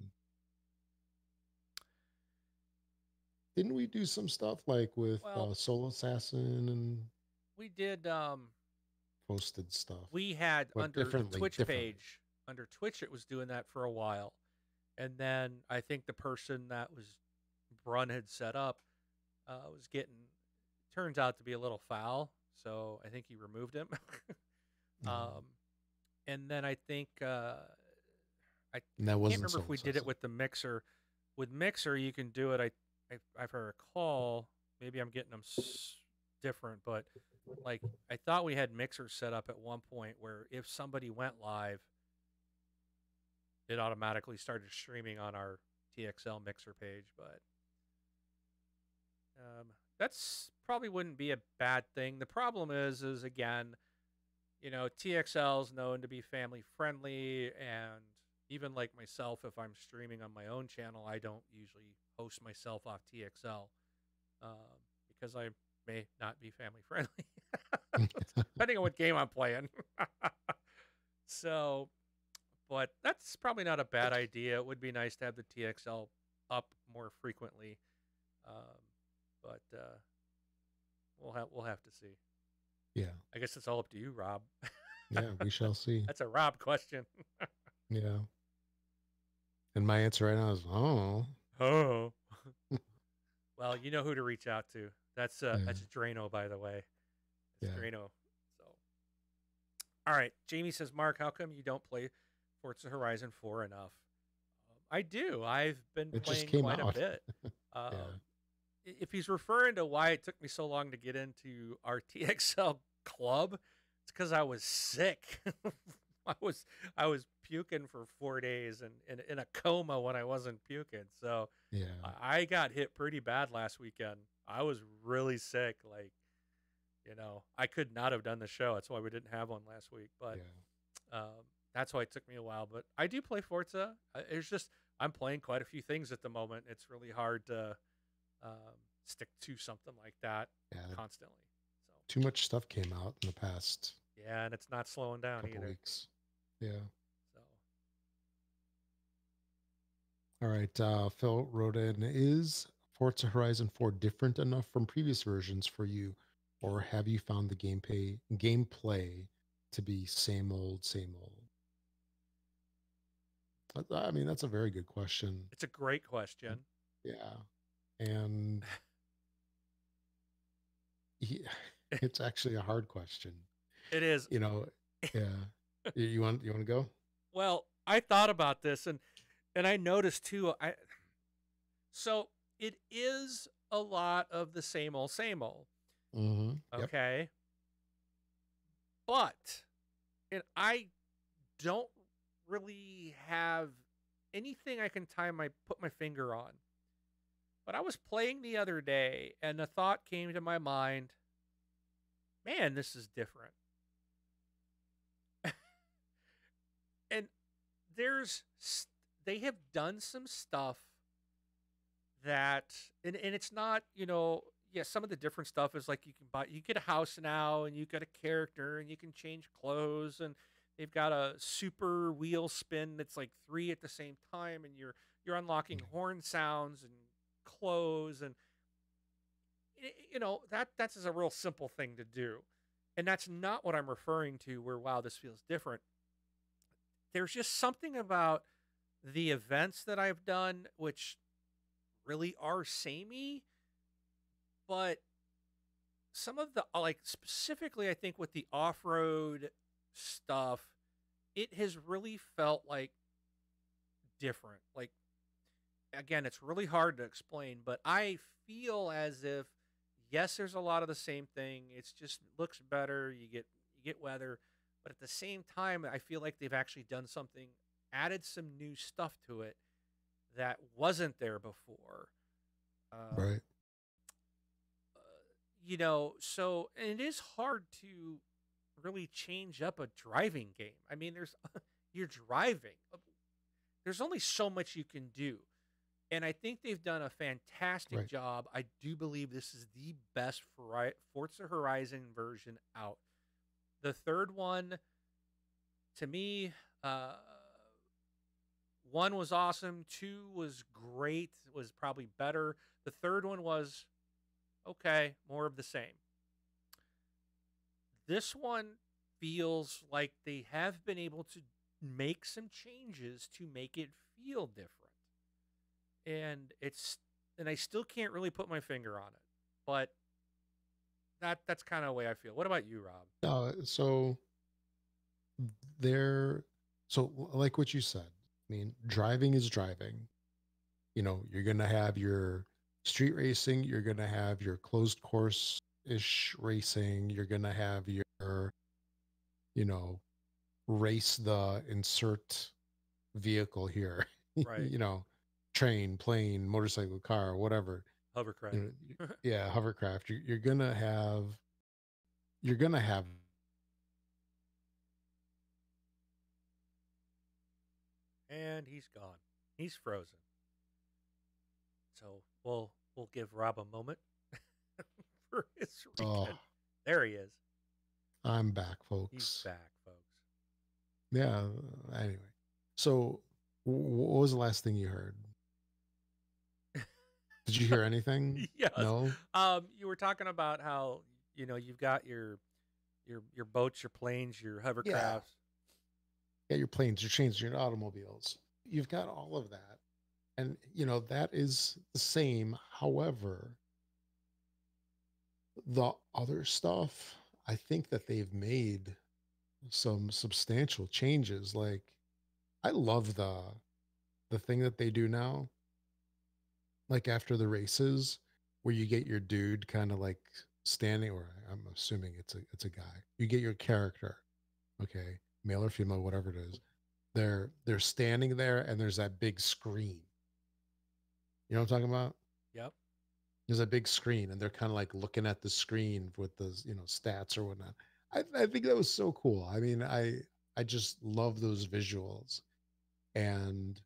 Didn't we do some stuff like with Well, Soul Assassin and we did. posted stuff, We had but under the differently, Twitch differently. page, under Twitch, it was doing that for a while, and then I think the person that was Brun had set up was getting turns out to be a little foul, so I think he removed him. Um, um, and then I think I and that can't wasn't remember if Soul we did it Assassin. with the mixer. With mixer, you can do it. I've heard a call. Maybe I'm getting them different, but like I thought we had mixer set up at one point where if somebody went live, it automatically started streaming on our TXL mixer page. But that's probably wouldn't be a bad thing. The problem is again, TXL is known to be family friendly, and even like myself, if I'm streaming on my own channel, I don't usually host myself off TXL because I may not be family friendly, depending on what game I'm playing. So, but that's probably not a bad idea. It would be nice to have the TXL up more frequently, um, but we'll have to see. Yeah. I guess it's all up to you, Rob. Yeah, we shall see. That's a Rob question. Yeah. And my answer right now is, oh. Oh. Well, you know who to reach out to. That's Yeah. Drano, by the way. It's Yeah. Drano. So, all right. Jamie says, Mark, how come you don't play Forza Horizon 4 enough? I do. I've been It just playing came quite a out. bit. Yeah. If he's referring to why it took me so long to get into our TXL club, it's because I was sick. I was puking for 4 days and in a coma when I wasn't puking. So Yeah. I got hit pretty bad last weekend. I was really sick. Like, I could not have done the show. That's why we didn't have one last week. But Yeah. that's why it took me a while. But I do play Forza. It's just I'm playing quite a few things at the moment. It's really hard to stick to something like that Yeah. constantly. So Too much stuff came out in the past yeah, and it's not slowing down couple either. weeks. Yeah. So All right. Phil wrote in, is Forza Horizon 4 different enough from previous versions for you, or have you found the gameplay to be same old, same old? I mean, that's a very good question. it's a great question. Yeah. And it's actually a hard question. It is. You know, yeah. You want to go? Well, I thought about this and I noticed too. So it is a lot of the same old, same old. Mm-hmm. Yep. Okay. But and I don't really have anything I can put my finger on. But I was playing the other day and the thought came to my mind, man, this is different. And they have done some stuff that and it's not, yeah, some of the different stuff is like you get a house now and you get a character and you can change clothes and they've got a super wheel spin that's like 3 at the same time and you're unlocking horn sounds and clothes and that's a real simple thing to do. And that's not what I'm referring to where wow, this feels different. There's just something about the events that I've done which really are samey, but some of the like specifically I think with the off-road stuff, it has really felt like different. Like again, it's really hard to explain, but I feel as if yes, there's a lot of the same thing. It's just looks better. You get weather, but at the same time, I feel like they've actually done something, added some new stuff to it that wasn't there before. Right. So and it is hard to really change up a driving game. I mean, you're driving. There's only so much you can do. And I think they've done a fantastic Right. job. I do believe this is the best Forza Horizon version out. The third one, to me, 1 was awesome, 2 was great, was probably better. The third one was okay, more of the same. This one feels like they have been able to make some changes to make it feel different. And I still can't really put my finger on it. But that's kind of the way I feel. What about you, Rob? So there, so like what you said, I mean, driving is driving. You know, you're going to have your street racing, you're going to have your closed course ish racing, you're going to have your, you know, race the insert vehicle here, Right. you know, train, plane, motorcycle, car, whatever. You Hovercraft. know, yeah, hovercraft. You're gonna have And he's gone. He's frozen. So we'll give Rob a moment for his oh, recon. There he is. I'm back, He's folks. back, folks. Yeah. Anyway, so what was the last thing you heard? Did you hear anything? Yes. No. You were talking about how you've got your boats, your planes, your Yeah. hovercrafts. Yeah, your planes, your trains, your automobiles. You've got all of that, and that is the same. However, the other stuff, I think that they've made some substantial changes. Like, I love the thing that they do now, like after the races, where you get your dude kind of like standing, or I'm assuming it's a guy. You get your character, okay, male or female, whatever it is. They're standing there, and there's that big screen. You know what I'm talking about? Yep. There's a big screen, and they're kind of like looking at the screen with the stats or whatnot. I think that was so cool. I mean, I just love those visuals, and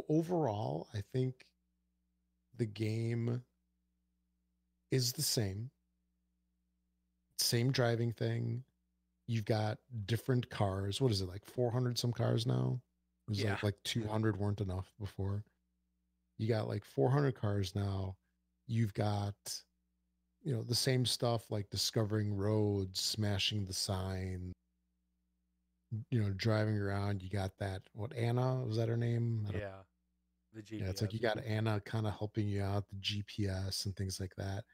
overall, I think the game is the same driving thing. You've got different cars. What is it, like 400 some cars now? It was Yeah. like 200 weren't enough before. You got like 400 cars now. You've got the same stuff, like discovering roads, smashing the sign, driving around. You got that, what, Anna, was that her name? I don't. Yeah. The Yeah, it's like GPS. you got Anna kind of helping you out, the GPS and things like that.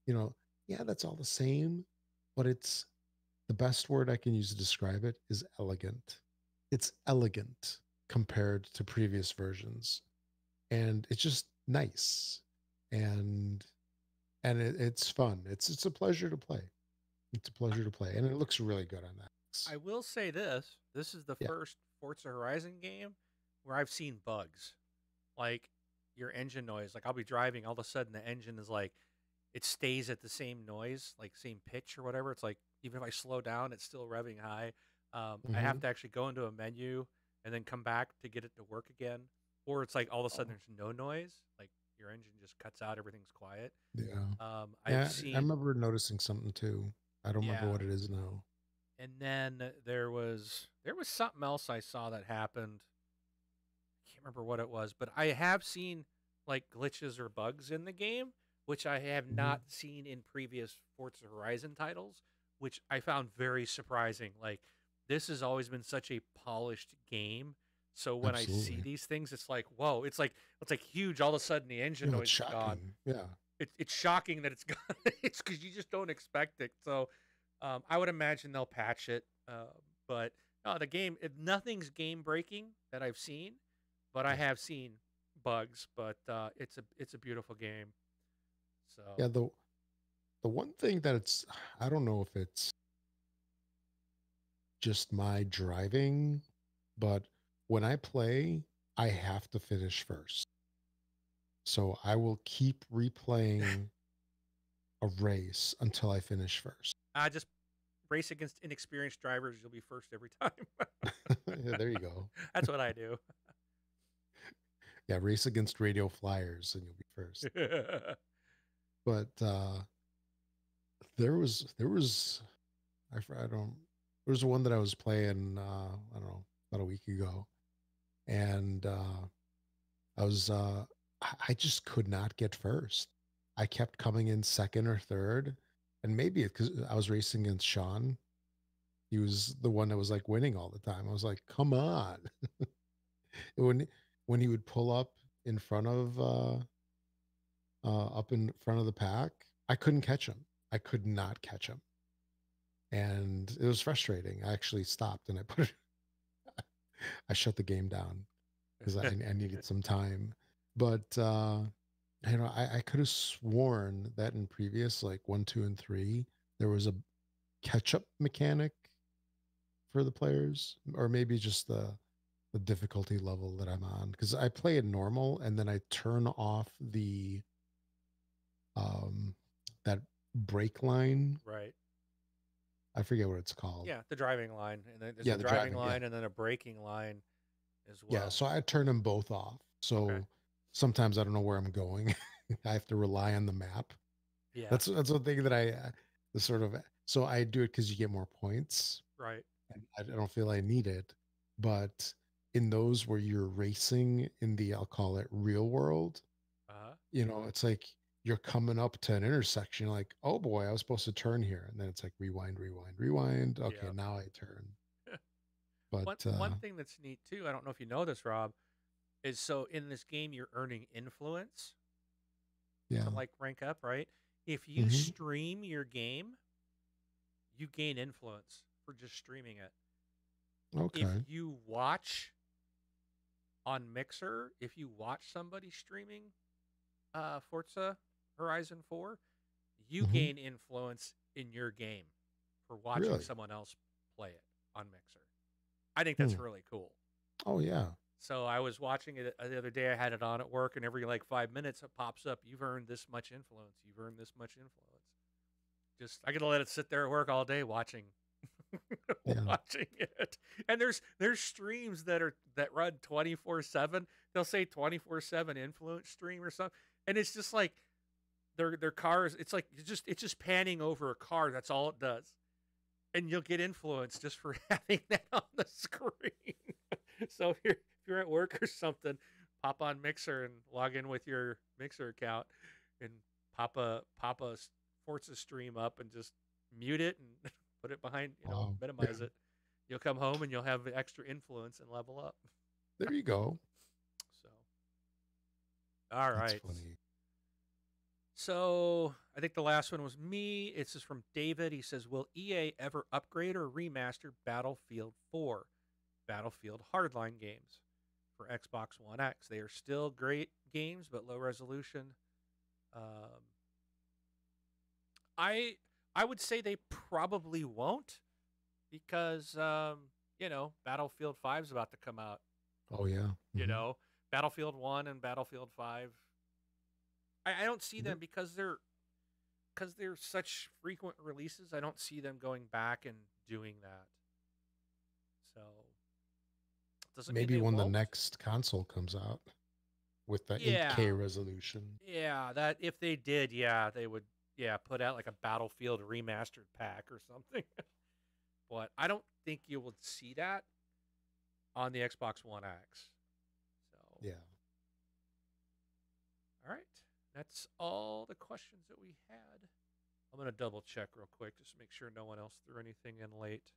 You know, yeah, that's all the same, but it's the best word I can use to describe it is elegant. It's elegant compared to previous versions, and it's just nice, and it's fun. It's a pleasure to play. It's a I, pleasure to play, and it looks really good on that. I will say this. This is the Yeah. first Forza Horizon game where I've seen bugs. Like your engine noise. Like I'll be driving, all of a sudden the engine is like it stays at the same noise, like same pitch or whatever. It's like even if I slow down, it's still revving high. I have Hmm. to actually go into a menu and then come back to get it to work again. Or it's like all of a sudden Oh, there's no noise, like your engine just cuts out, everything's quiet. yeah. I've Yeah, I seen, remember noticing something too. I don't remember yeah, what it is now. and then there was something else I saw that happened. I can't remember what it was, but I have seen like glitches or bugs in the game, which I have Hmm. not seen in previous Forza Horizon titles, which I found very surprising. Like this has always been such a polished game. So when I see Absolutely. these things, it's like, whoa, it's like huge. All of a sudden the engine It's noise is gone. shocking. Yeah. It's shocking that it's gone. It's because you just don't expect it. So I would imagine they'll patch it. But no, the game, if nothing's game breaking that I've seen, but I Yeah. have seen bugs. But it's a beautiful game. So Yeah. The one thing that I don't know if it's just my driving, but when I play, I have to finish first. So I will keep replaying a race until I finish first. I just race against inexperienced drivers. You'll be first every time. Yeah, there you go. That's what I do. Yeah, race against radio flyers and you'll be first. But there was I don't there was one that I was playing, I don't know. about a week ago, and I was I just could not get first. I kept coming in second or third, and maybe it's because I was racing against Sean. He was the one that was like winning all the time. I was like, come on. when when he would pull up in front of the pack, I couldn't catch him. I could not catch him. And it was frustrating. I actually stopped and I shut the game down because I needed some time. But I could have sworn that in previous like 1, 2, and 3, there was a catch up mechanic for the players, or maybe just the difficulty level that I'm on. Because I play it normal and then I turn off the um that brake line. Right. I forget what it's called. Yeah, the driving line, and then there's Yeah, a the driving driving. Yeah, line, and then a braking line as yeah. well. So I turn them both off. Okay. So sometimes I don't know where I'm going. I have to rely on the map. Yeah. That's one thing that the sort of so I do it because you get more points. Right. And I don't feel I need it, but in those where you're racing in the, I'll call it real world, Uh-huh. it's like you're coming up to an intersection, like, oh boy, I was supposed to turn here, and then it's like rewind, rewind, rewind. Okay, Yeah. now I turn. One But one thing that's neat too, I don't know if you know this, Rob, is so in this game you're earning influence yeah, to like rank up, right? If you hmm stream your game, you gain influence for just streaming it. If okay, you watch on Mixer, if you watch somebody streaming Forza Horizon 4, you hmm gain influence in your game for watching really, someone else play it on Mixer. I think hmm. that's really cool. Oh yeah, So I was watching it the other day. I had it on at work, and every like 5 minutes it pops up. You've earned this much influence. You've earned this much influence. Just I gotta let it sit there at work all day watching, yeah, watching it. And there's streams that run 24/7. They'll say 24/7 influence stream or something, and it's just like their cars. It's like it's just panning over a car. That's all it does, and you'll get influence just for having that on the screen. So if you're at work or something, pop on Mixer and log in with your Mixer account and pop a Forza stream up and just mute it and put it behind, wow, yeah. minimize it. You'll come home and you'll have extra influence and level up. There you go. So, all That's right. funny. So I think the last one was me. It's just from David. He says, "Will EA ever upgrade or remaster Battlefield 4, Battlefield Hardline games for Xbox One X? They are still great games, but low resolution." Um, I would say they probably won't because Battlefield 5 is about to come out. Oh yeah. You hmm know, Battlefield 1 and Battlefield 5. I don't see them because they're such frequent releases. I don't see them going back and doing that. So doesn't mean Maybe they when the won't. next console comes out with the Yeah, 8K resolution. yeah. That if they did, yeah, they would. Yeah, put out like a Battlefield remastered pack or something. But I don't think you would see that on the Xbox One X. So Yeah. all right, that's all the questions that we had. I'm gonna double check real quick just to make sure no one else threw anything in late.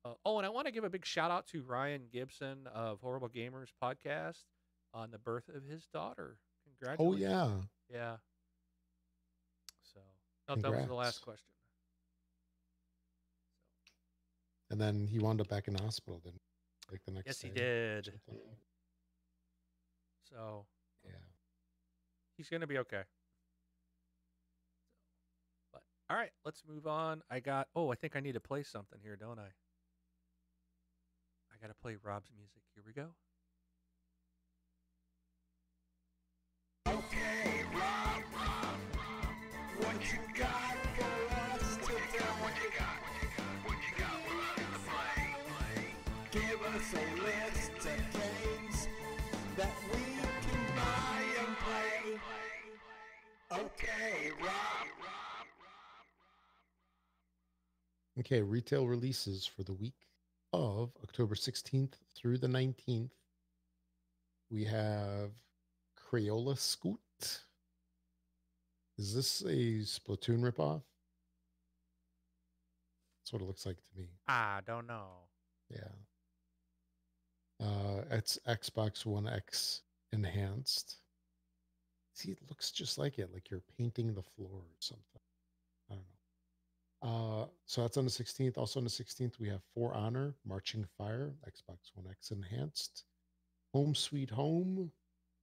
And I want to give a big shout out to Ryan Gibson of Horrible Gamers podcast on the birth of his daughter. Oh Congratulations. yeah. Yeah. So, no, that was the last Congrats. question. And then he wound up back in the hospital, didn't he? Like the next Yes, he day or did. something. So, Yeah. he's going to be okay. But, all right, let's move on. I think I need to play something here, don't I? I got to play Rob's music. Here we go. Okay, Rob, what you got for us today? What you got for us to play? Give us a list of games that we can buy and play. Okay, Rob. Okay, retail releases for the week of October 16th through the 19th, we have Crayola Scoot. Is this a Splatoon ripoff? That's what it looks like to me. I don't know. Yeah. It's Xbox One X enhanced. See, it looks just like it, like you're painting the floor or something. I don't know. So that's on the 16th. Also on the 16th, we have For Honor, Marching Fire, Xbox One X enhanced. Home Sweet Home,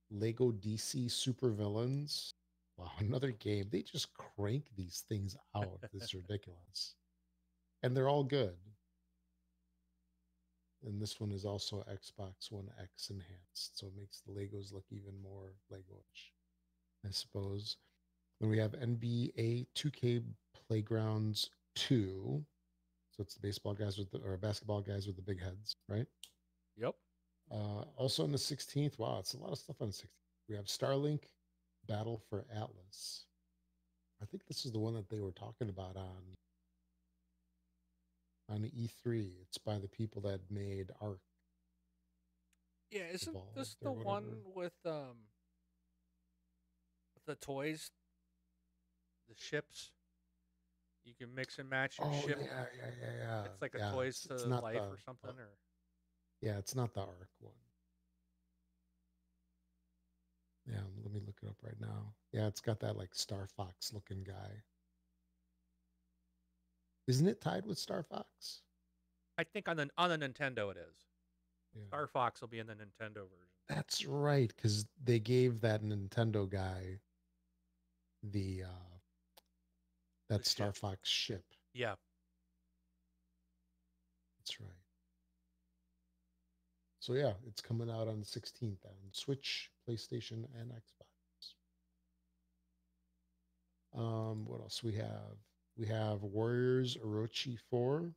Lego DC Super Villains. Wow, another game. They just crank these things out. It's ridiculous. And they're all good. And this one is also Xbox One X enhanced. So it makes the Legos look even more Lego-ish, I suppose. Then we have NBA 2K Playgrounds 2. So it's the baseball guys with the, or basketball guys with the big heads, right? Yep. Also on the 16th, wow, it's a lot of stuff on the 16th. We have Starlink Battle for Atlas. I think this is the one that they were talking about on E3. It's by the people that made Ark Yeah, isn't Evolved this or the whatever. one with the toys, the ships? You can mix and match your Oh ship. yeah. It's like a Yeah, toys it's to not life the or something, or yeah, it's not the Ark one. Yeah, let me look it up right now. Yeah, it's got that like Star Fox looking guy. Isn't it tied with Star Fox? I think on the Nintendo it is. Yeah. Star Fox will be in the Nintendo version. That's right, because they gave that Nintendo guy the that The Star ship. Fox ship. Yeah. That's right. So yeah, it's coming out on the 16th on Switch, PlayStation, and Xbox. What else we have? We have Warriors Orochi 4.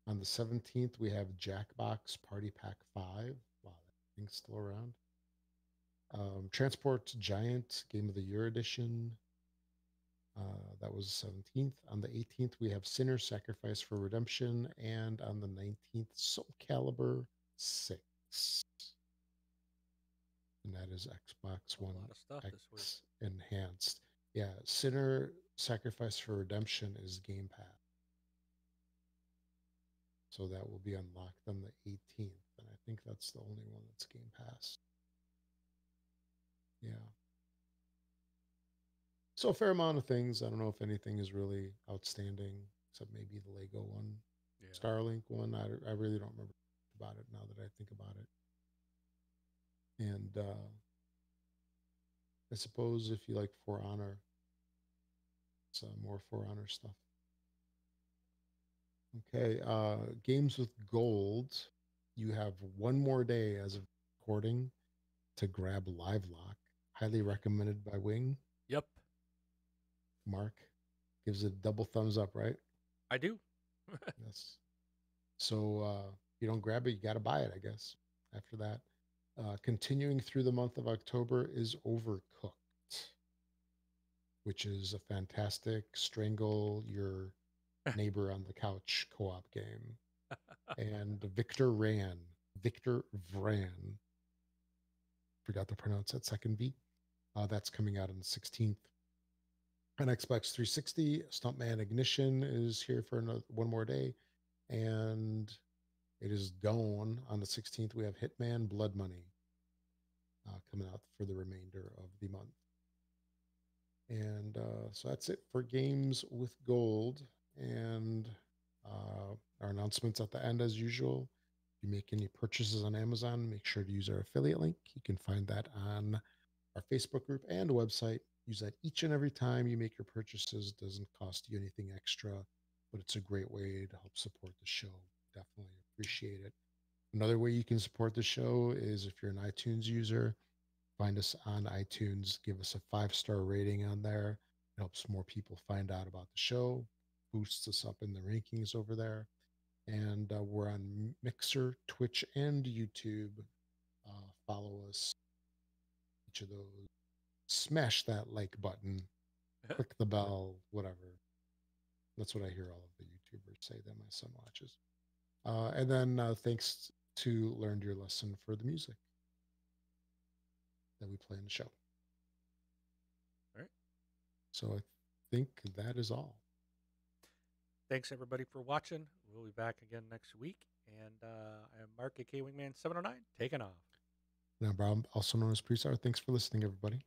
On the 17th, we have Jackbox Party Pack 5. Wow, that thing's still around. Transport Giant Game of the Year Edition. That was the 17th. On the 18th, we have Sinner Sacrifice for Redemption. And on the 19th, Soul Calibur 6. And that is Xbox A One lot of stuff this week. X enhanced. Yeah, Sinner Sacrifice for Redemption is Game Pass. So that will be unlocked on the 18th. And I think that's the only one that's Game Pass. Yeah. So a fair amount of things. I don't know if anything is really outstanding, except maybe the Lego one. Yeah. Starlink one. I really don't remember about it now that I think about it. And I suppose if you like For Honor, it's more For Honor stuff. Okay, games with gold. You have one more day as of recording to grab Live Lock. Highly recommended by Wing. Yep. Mark gives it a double thumbs up, right? I do. Yes. So if you don't grab it, you got to buy it, I guess. After that, continuing through the month of October is Overcooked, which is a fantastic strangle your neighbor on the couch co-op game. And Victor Vran, forgot to pronounce that second V. That's coming out on the 16th. On Xbox 360, Stuntman Ignition is here for one more day. And it is gone on the 16th. We have Hitman Blood Money coming out for the remainder of the month. And so that's it for games with gold. And our announcements at the end, as usual. If you make any purchases on Amazon, make sure to use our affiliate link. You can find that on our Facebook group and website. Use that each and every time you make your purchases. Doesn't cost you anything extra, but it's a great way to help support the show. Definitely appreciate it. Another way you can support the show is if you're an iTunes user, find us on iTunes, give us a 5-star rating on there. It helps more people find out about the show, boosts us up in the rankings over there. And we're on Mixer, Twitch, and YouTube. Follow us, each of those. Smash that like button, click the bell, whatever. That's what I hear all of the YouTubers say that my son watches. And then thanks to Learned Your Lesson for the music that we play in the show. All right. So I think that is all. Thanks everybody for watching. We'll be back again next week. And I am Mark, aka Wingman 709, taking off. Now, Bob, also known as Presar. Thanks for listening, everybody.